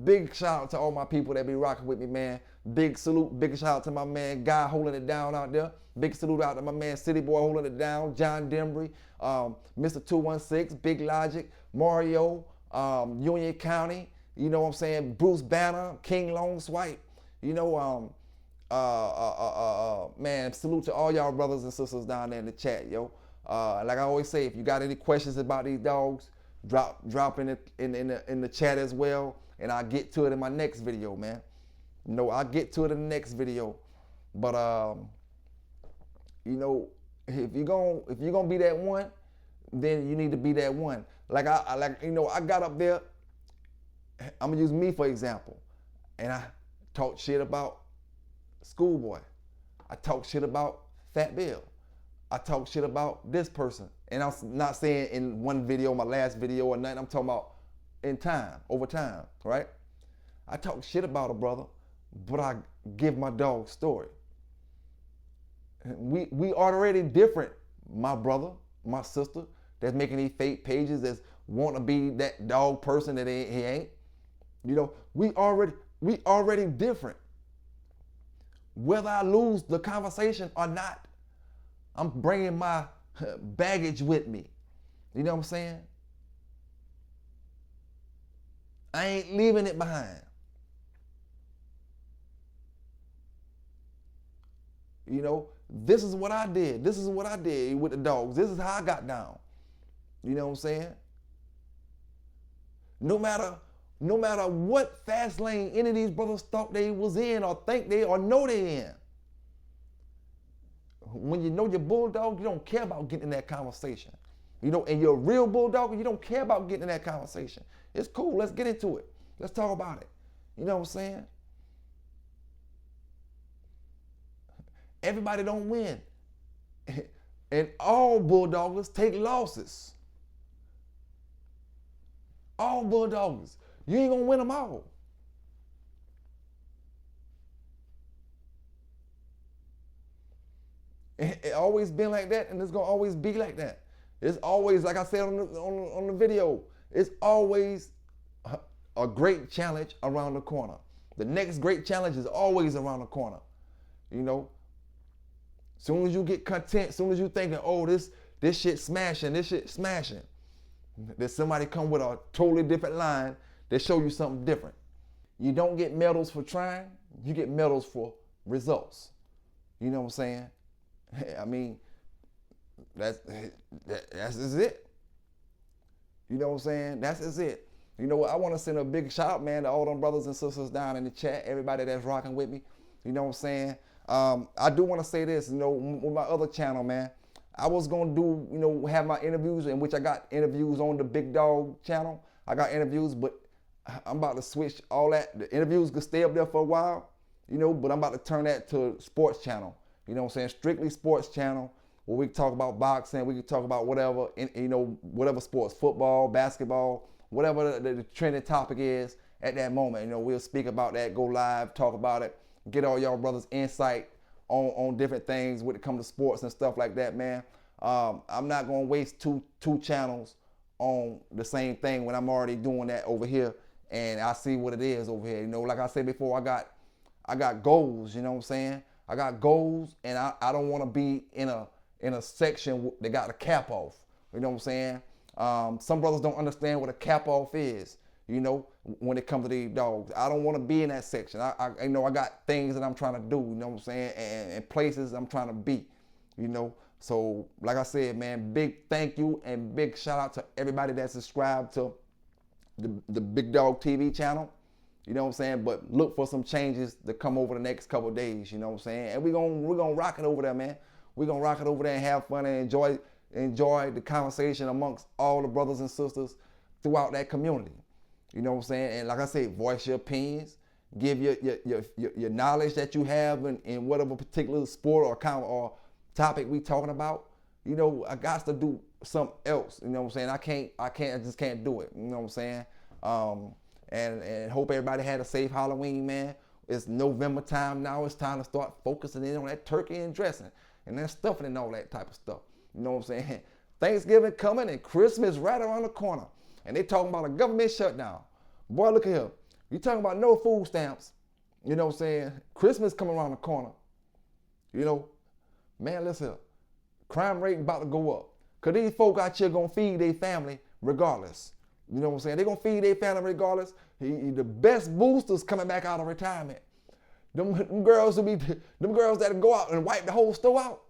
Big shout out to all my people that be rocking with me, man. Big salute, big shout out to my man Guy holding it down out there. Big salute out to my man City Boy holding it down, John Dembry, Mr. 216, Big Logic, Mario, Union County, you know what I'm saying, Bruce Banner, King Long Swipe, you know, man, salute to all y'all brothers and sisters down there in the chat, yo. Like I always say, if you got any questions about these dogs, drop in the chat as well, and I'll get to it in my next video, man. You know, I'll get to it in the next video. But you know, if you're gonna be that one, then you need to be that one. Like you know, I got up there. I'm gonna use me for example, and I talked shit about Schoolboy. I talked shit about Fat Bill. I talked shit about this person, and I'm not saying in one video, my last video or nothing. I'm talking about in time, over time, right? I talk shit about a brother, but I give my dog story. We already different, my brother, my sister, that's making these fake pages, that's want to be that dog person that he ain't. You know, we already different. Whether I lose the conversation or not, I'm bringing my baggage with me. You know what I'm saying? I ain't leaving it behind. You know, this is what I did. This is what I did with the dogs. This is how I got down. You know what I'm saying? No matter what fast lane any of these brothers thought they was in or think they or know they in. When you know your bulldog, you don't care about getting in that conversation. You know, and you're a real bulldog, you don't care about getting in that conversation. It's cool, let's get into it. Let's talk about it. You know what I'm saying? Everybody don't win. And all bulldoggers take losses. All bulldoggers. You ain't gonna win them all. It always been like that, and it's gonna always be like that. It's always, like I said on the video, it's always a great challenge around the corner. The next great challenge is always around the corner. You know, soon as you get content, soon as you thinking, oh, this shit smashing, there's somebody come with a totally different line that show you something different. You don't get medals for trying, you get medals for results. You know what I'm saying? I mean, that's it. You know what I'm saying? That's it. You know what? I want to send a big shout out, man, to all them brothers and sisters down in the chat, everybody that's rocking with me. You know what I'm saying? I do want to say this, you know, with my other channel, man. I was going to do, you know, have my interviews, in which I got interviews on the Big Dog channel. I got interviews, but I'm about to switch all that. The interviews could stay up there for a while, you know, but I'm about to turn that to sports channel. You know what I'm saying? Strictly sports channel, where we can talk about boxing, we can talk about whatever, you know, whatever sports, football, basketball, whatever the trending topic is at that moment. You know, we'll speak about that, go live, talk about it, get all y'all brothers' insight on different things when it comes to sports and stuff like that, man. I'm not gonna waste two channels on the same thing when I'm already doing that over here, and I see what it is over here. You know, like I said before, I got goals. You know what I'm saying? I got goals, and I don't want to be in a section that got a cap off. You know what I'm saying? Some brothers don't understand what a cap off is. you know, when it comes to these dogs. I don't want to be in that section. I you know, I got things that I'm trying to do, you know what I'm saying, and places I'm trying to be, you know. So, like I said, man, big thank you and big shout out to everybody that subscribed to the Big Dog TV channel. You know what I'm saying? But look for some changes to come over the next couple of days, you know what I'm saying? And we're gonna rock it over there, man. We're gonna rock it over there and have fun and enjoy the conversation amongst all the brothers and sisters throughout that community. You know what I'm saying? And like I say, voice your opinions, give your knowledge that you have in whatever particular sport or topic we talking about. You know, I got to do something else. You know what I'm saying? I just can't do it. You know what I'm saying? And hope everybody had a safe Halloween, man. It's November time now. It's time to start focusing in on that turkey and dressing and that stuffing and all that type of stuff. You know what I'm saying? Thanksgiving coming and Christmas right around the corner. And they talking about a government shutdown. Boy, look at here. You talking about no food stamps. You know what I'm saying? Christmas coming around the corner. You know, man, listen, crime rate about to go up. Because these folk out here going to feed their family regardless. You know what I'm saying? They're going to feed their family regardless. The best boosters coming back out of retirement. Them girls that go out and wipe the whole store out,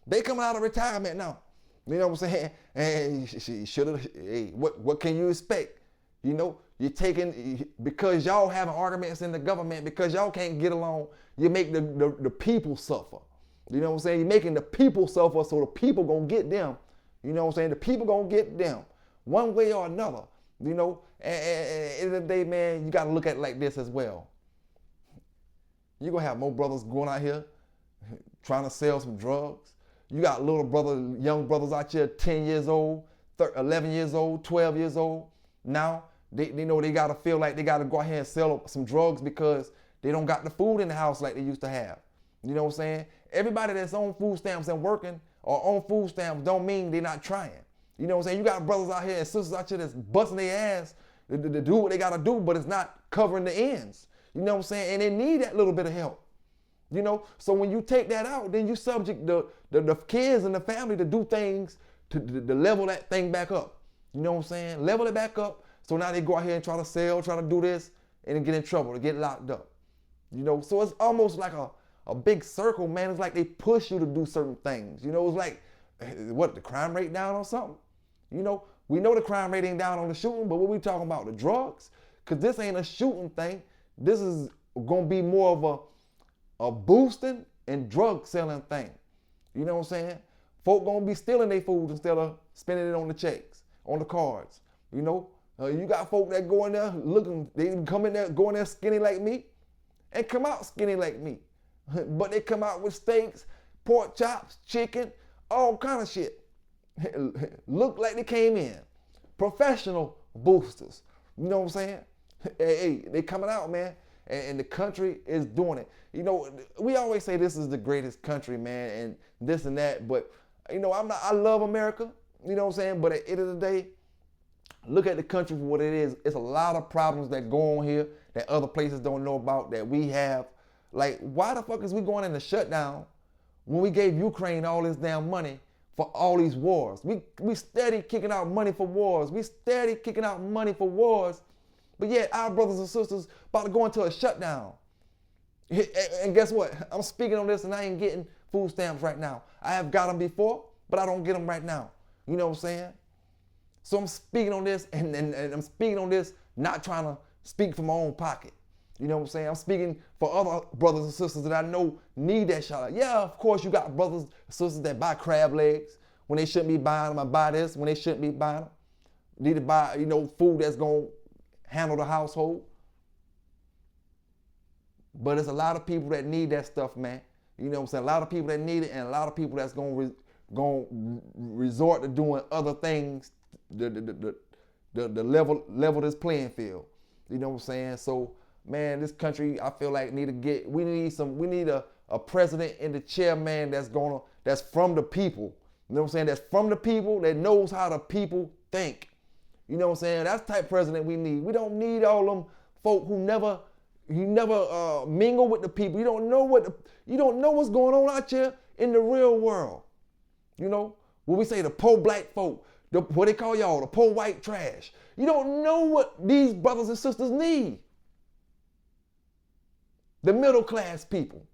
they coming out of retirement now. You know what I'm saying? And she should have, hey, what can you expect? You know, you're taking, because y'all having arguments in the government, because y'all can't get along, you make the people suffer. You know what I'm saying? You're making the people suffer, so the people gonna get them. You know what I'm saying? The people gonna get them one way or another. You know, and at the end of the day, man, you gotta look at it like this as well. You're gonna have more brothers going out here trying to sell some drugs. You got young brothers out here 10 years old, 11 years old, 12 years old. Now, they know they gotta feel like they gotta go out here and sell some drugs because they don't got the food in the house like they used to have. You know what I'm saying? Everybody that's on food stamps and working or on food stamps don't mean they're not trying. You know what I'm saying? You got brothers out here and sisters out here that's busting their ass to do what they gotta do, but it's not covering the ends. You know what I'm saying? And they need that little bit of help. You know, so when you take that out, then you subject the kids and the family to do things to level that thing back up. You know what I'm saying? Level it back up. So now they go out here and try to sell, try to do this, and then get in trouble, to get locked up. You know, so it's almost like a big circle, man. It's like they push you to do certain things. You know, it's like, what, the crime rate down or something? You know, we know the crime rate ain't down on the shooting, but what we talking about, the drugs? Because this ain't a shooting thing. This is going to be more of a boosting and drug selling thing. You know what I'm saying? Folk going to be stealing their food instead of spending it on the checks, on the cards. You know, you got folk that go in there looking, they come in there, go in there skinny like me and come out skinny like me. But they come out with steaks, pork chops, chicken, all kind of shit. Look like they came in. Professional boosters. You know what I'm saying? Hey, they coming out, man. And the country is doing it. You know, we always say this is the greatest country, man, and this and that. But, you know, I love America. You know what I'm saying? But at the end of the day, look at the country for what it is. It's a lot of problems that go on here that other places don't know about that we have. Like, why the fuck is we going into shutdown when we gave Ukraine all this damn money for all these wars? We steady kicking out money for wars. We steady kicking out money for wars. But yet our brothers and sisters about to go into a shutdown. And guess what? I'm speaking on this and I ain't getting food stamps right now. I have got them before, but I don't get them right now. You know what I'm saying? So I'm speaking on this and I'm speaking on this not trying to speak from my own pocket. You know what I'm saying? I'm speaking for other brothers and sisters that I know need that shout out. Yeah, of course you got brothers and sisters that buy crab legs when they shouldn't be buying them. I buy this when they shouldn't be buying them. Need to buy, you know, food that's going to handle the household. But there's a lot of people that need that stuff, man. You know what I'm saying? A lot of people that need it and a lot of people that's going to resort to doing other things to level this playing field. You know what I'm saying? So, man, this country, I feel like we need a president and the chairman that's from the people. You know what I'm saying? That's from the people, that knows how the people think. You know what I'm saying? That's the type of president we need. We don't need all them folk who never mingle with the people. You don't know what's going on out here in the real world. You know, when we say the poor black folk, what they call y'all, the poor white trash. You don't know what these brothers and sisters need. The middle class people.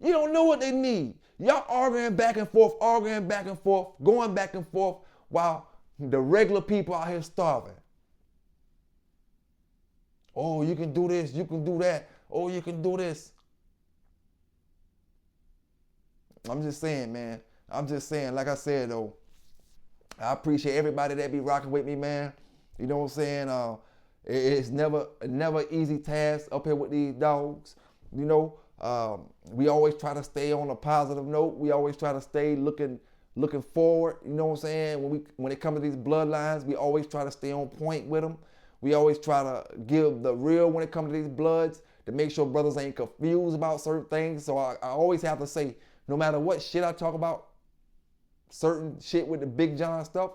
You don't know what they need. Y'all arguing back and forth, going back and forth while the regular people out here starving. Oh, you can do this, you can do that. Oh, you can do this. I'm just saying, man. I'm just saying, like I said, though, I appreciate everybody that be rocking with me, man. You know what I'm saying? It's never easy task up here with these dogs. You know, we always try to stay on a positive note. We always try to stay looking forward. You know what I'm saying? When it comes to these bloodlines, we always try to stay on point with them. We always try to give the real when it comes to these bloods to make sure brothers ain't confused about certain things. So I always have to say, no matter what shit I talk about, certain shit with the Big John stuff,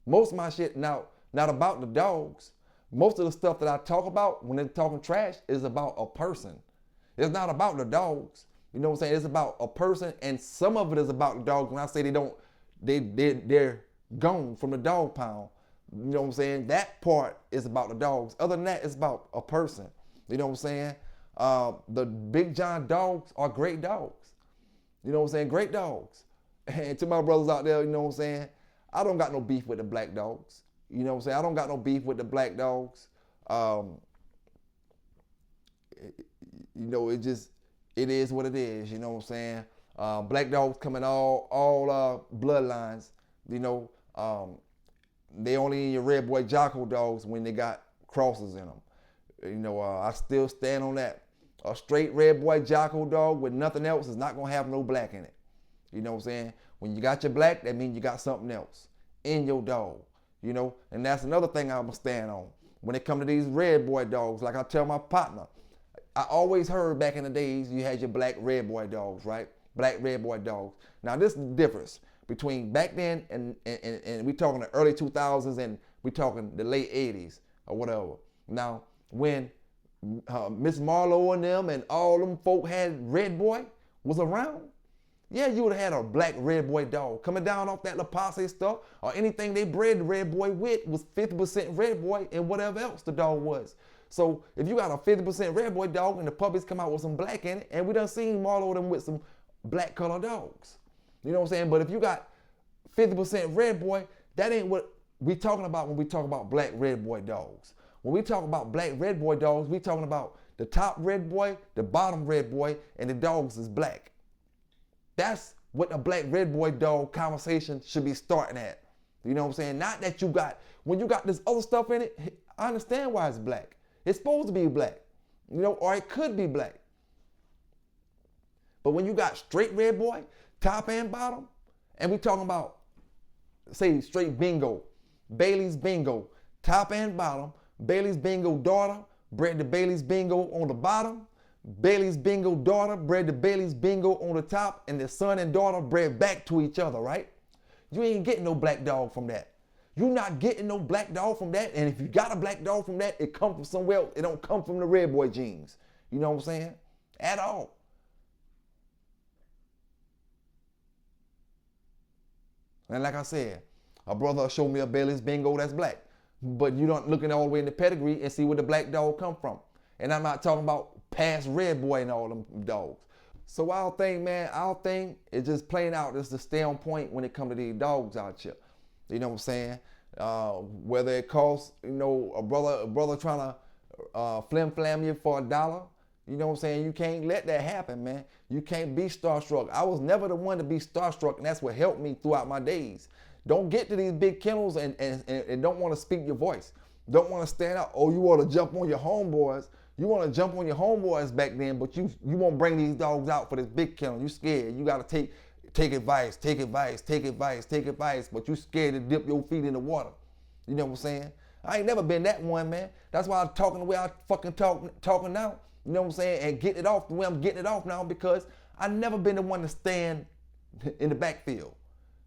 most of my shit now not about the dogs. Most of the stuff that I talk about when they're talking trash is about a person. It's not about the dogs. You know what I'm saying? It's about a person, and some of it is about the dogs. When I say they're gone from the dog pound. You know what I'm saying? That part is about the dogs. Other than that, it's about a person. You know what I'm saying? The Big John dogs are great dogs. You know what I'm saying? Great dogs. And to my brothers out there, you know what I'm saying? I don't got no beef with the black dogs. You know what I'm saying? I don't got no beef with the black dogs. You know, it is what it is. You know what I'm saying? Black dogs come in all bloodlines. You know, they only in your red boy Jocko dogs when they got crosses in them. You know, I still stand on that. A straight red boy Jocko dog with nothing else is not gonna have no black in it. You know what I'm saying? When you got your black, that means you got something else in your dog. You know, and that's another thing I'm gonna stand on. When it comes to these red boy dogs, like I tell my partner, I always heard back in the days you had your black red boy dogs, right? Black red boy dogs. Now this is the difference between back then and we talking the early 2000s and we talking the late 80s or whatever. Now when Miss Marlowe and them and all them folk had red boy was around, yeah, you would have had a black red boy dog coming down off that La Passe stuff or anything they bred the red boy with was 50% red boy and whatever else the dog was. So if you got a 50% red boy dog and the puppies come out with some black in it, and we done seen Marlowe them with some black color dogs. You know what I'm saying? But if you got 50% red boy, that ain't what we talking about when we talk about black red boy dogs. When we talk about black red boy dogs, we talking about the top red boy, the bottom red boy, and the dogs is black. That's what a black red boy dog conversation should be starting at. You know what I'm saying? Not that when you got this other stuff in it, I understand why it's black. It's supposed to be black, you know, or it could be black. But when you got straight red boy, top and bottom, and we talking about, say, straight bingo, Bailey's bingo, top and bottom, Bailey's bingo daughter bred the Bailey's bingo on the bottom, Bailey's bingo daughter bred the Bailey's bingo on the top, and the son and daughter bred back to each other, right? You ain't getting no black dog from that. You're not getting no black dog from that, and if you got a black dog from that, it come from somewhere else. It don't come from the red boy genes. You know what I'm saying? At all. And like I said, a brother showed me a Bailey's bingo that's black, but you don't looking all the way in the pedigree and see where the black dog come from. And I'm not talking about past red boy and all them dogs. So our thing is just playing out is to stay on point when it comes to these dogs out here. You know what I'm saying? Whether it costs, you know, a brother trying to flim-flam you for $1, you know what I'm saying? You can't let that happen, man. You can't be starstruck. I was never the one to be starstruck, and that's what helped me throughout my days. Don't get to these big kennels and don't want to speak your voice. Don't want to stand out. Oh, you want to jump on your homeboys. You want to jump on your homeboys back then, but you won't bring these dogs out for this big kennel. You scared. You got to take advice, but you scared to dip your feet in the water. You know what I'm saying? I ain't never been that one, man. That's why I'm talking the way I fucking talking now. You know what I'm saying? And getting it off the way I'm getting it off now, because I never been the one to stand in the backfield,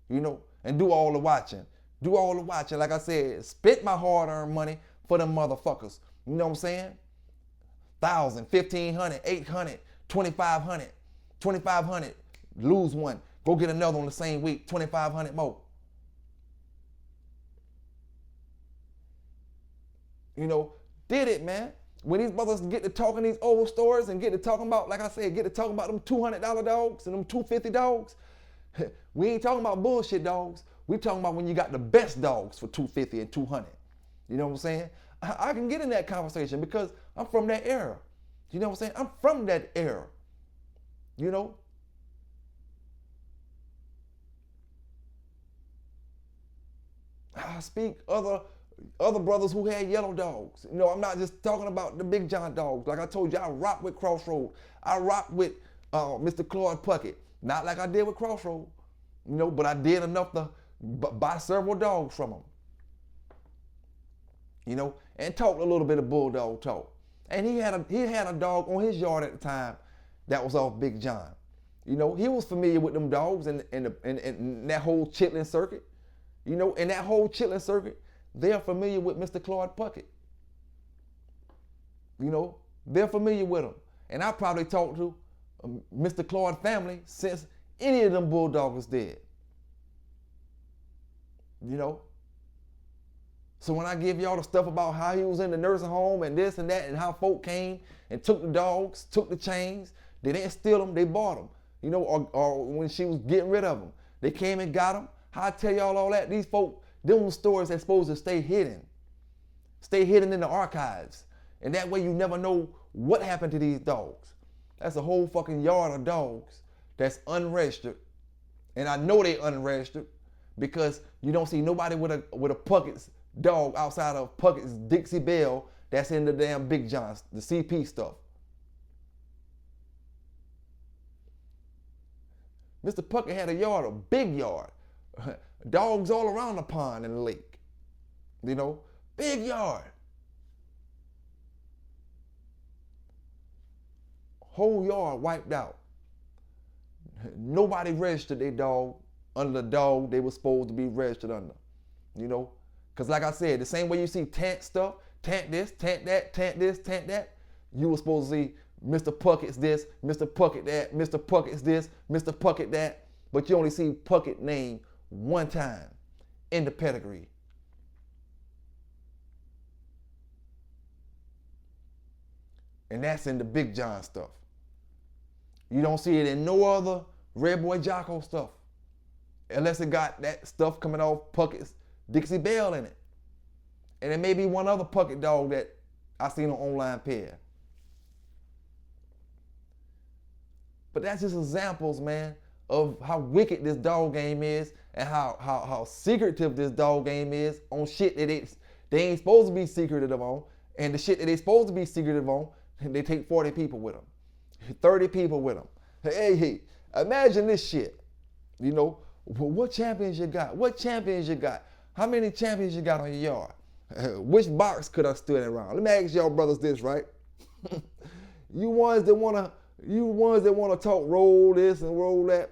you know, and do all the watching. Like I said, spent my hard-earned money for them motherfuckers. You know what I'm saying? 1,000, 1,500, 800, 2,500, 2,500. Lose one. Go get another one the same week, 2,500 more. you know, did it, man. When these brothers get to talking these old stories and get to talking about, like I said, get to talking about them $200 dogs and them $250 dogs, we ain't talking about bullshit dogs. We talking about when you got the best dogs for $250 and $200. You know what I'm saying? I can get in that conversation because I'm from that era. You know what I'm saying? I'm from that era. You know? I speak other brothers who had yellow dogs. You know, I'm not just talking about the Big John dogs. Like I told you, I rock with Crossroad. I rock with Mr. Claude Puckett. Not like I did with Crossroad, you know, but I did enough to buy several dogs from him. You know, and talked a little bit of bulldog talk. And he had a dog on his yard at the time that was off Big John. You know, he was familiar with them dogs and that whole chitlin circuit. You know, in that whole chitlin circuit, they're familiar with Mr. Claude Puckett. You know, they're familiar with him. And I probably talked to Mr. Claude family since any of them bulldogs was dead. You know? So when I give y'all the stuff about how he was in the nursing home and this and that and how folk came and took the dogs, took the chains, they didn't steal them, they bought them. You know, or when she was getting rid of them, they came and got them. How I tell y'all all that? These folk, them stories that's supposed to stay hidden in the archives. And that way you never know what happened to these dogs. That's a whole fucking yard of dogs that's unregistered. And I know they unregistered because you don't see nobody with a Puckett's dog outside of Puckett's Dixie Belle that's in the damn Big Johns, the CP stuff. Mr. Puckett had a yard, a big yard. Dogs all around the pond and the lake. You know, big yard. Whole yard wiped out. Nobody registered their dog under the dog they were supposed to be registered under. You know, because like I said, the same way you see tent stuff, tent this, tent that, tent this, tent that, you were supposed to see Mr. Puckett's this, Mr. Puckett that, Mr. Puckett's this, Mr. Puckett that, but you only see Puckett name one time in the pedigree. And that's in the Big John stuff. You don't see it in no other Redboy Jocko stuff. Unless it got that stuff coming off Puckett's Dixie Belle in it. And there may be one other Puckett dog that I seen on online pair. But that's just examples, man, of how wicked this dog game is and how secretive this dog game is on shit that they ain't supposed to be secretive on. And the shit that they supposed to be secretive on, they take 40 people with them, 30 people with them. Hey, imagine this shit. You know, what champions you got? What champions you got? How many champions you got on your yard? Which box could I stood around? Let me ask y'all brothers this, right? You ones that wanna talk roll this and roll that.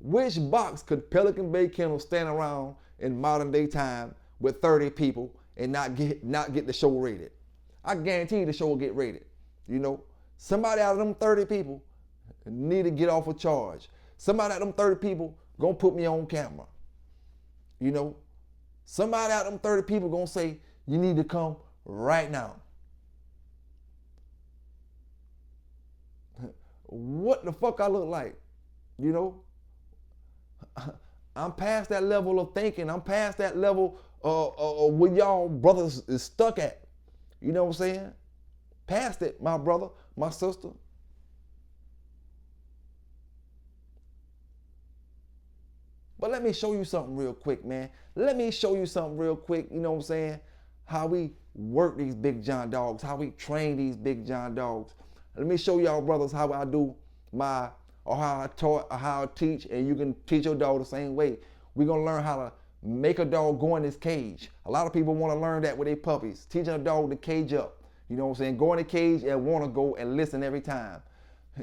Which box could Pelican Bay K9s stand around in modern day time with 30 people and not get the show rated? I guarantee you the show will get rated. You know, somebody out of them 30 people need to get off a charge. Somebody out of them 30 people gonna put me on camera. You know, somebody out of them 30 people gonna say, you need to come right now. What the fuck I look like? You know, I'm past that level of thinking. I'm past that level where y'all brothers is stuck at. You know what I'm saying? Past it, my brother, my sister. But let me show you something real quick, man. Let me show you something real quick, you know what I'm saying? How we work these Big John dogs, how we train these Big John dogs. Let me show y'all brothers how I do how I taught, or how I teach, and you can teach your dog the same way. We're gonna learn how to make a dog go in his cage. A lot of people wanna learn that with their puppies. Teaching a dog to cage up. You know what I'm saying? Go in the cage and wanna go and listen every time.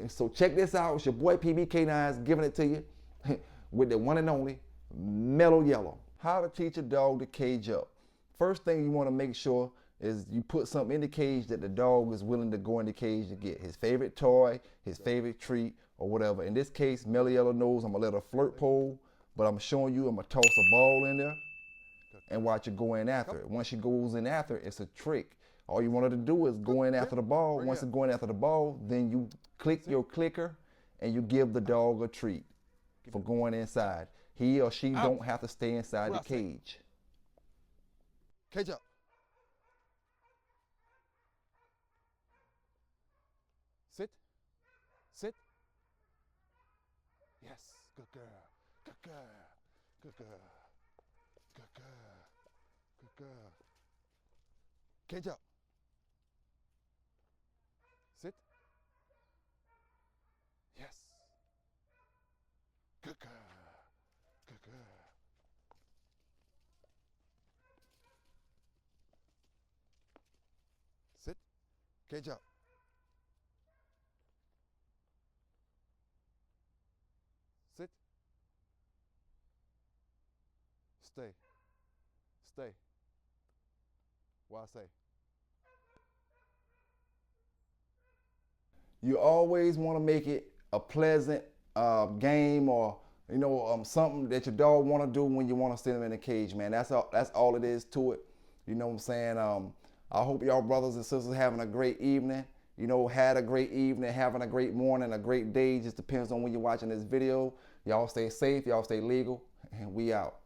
So check this out. It's your boy K9s giving it to you with the one and only Mellow Yellow. How to teach a dog to cage up. First thing you wanna make sure is you put something in the cage that the dog is willing to go in the cage to get. His favorite toy, his favorite treat, or whatever. In this case, Mellow Yellow knows I'm gonna let her flirt pole, but I'm showing you I'm gonna toss a ball in there and watch her go in after it. Once she goes in after it, it's a trick. All you wanted to do is go in after the ball. Once you go in after the ball, then you click your clicker and you give the dog a treat for going inside. He or she don't have to stay inside the cage. Cage up. Sit. Sit. Yes. Good girl. Good girl. Good girl. Good girl. Good girl. Cage up. Sit. Yes. Good girl. Good girl. Sit. Cage up. Sit. Stay. Stay. What I say? You always want to make it a pleasant game, or something that your dog want to do when you want to sit him in the cage, man. That's all it is to it. You know what I'm saying? I hope y'all brothers and sisters having a great evening. Had a great evening, having a great morning, a great day. Just depends on when you're watching this video. Y'all stay safe, y'all stay legal, and we out.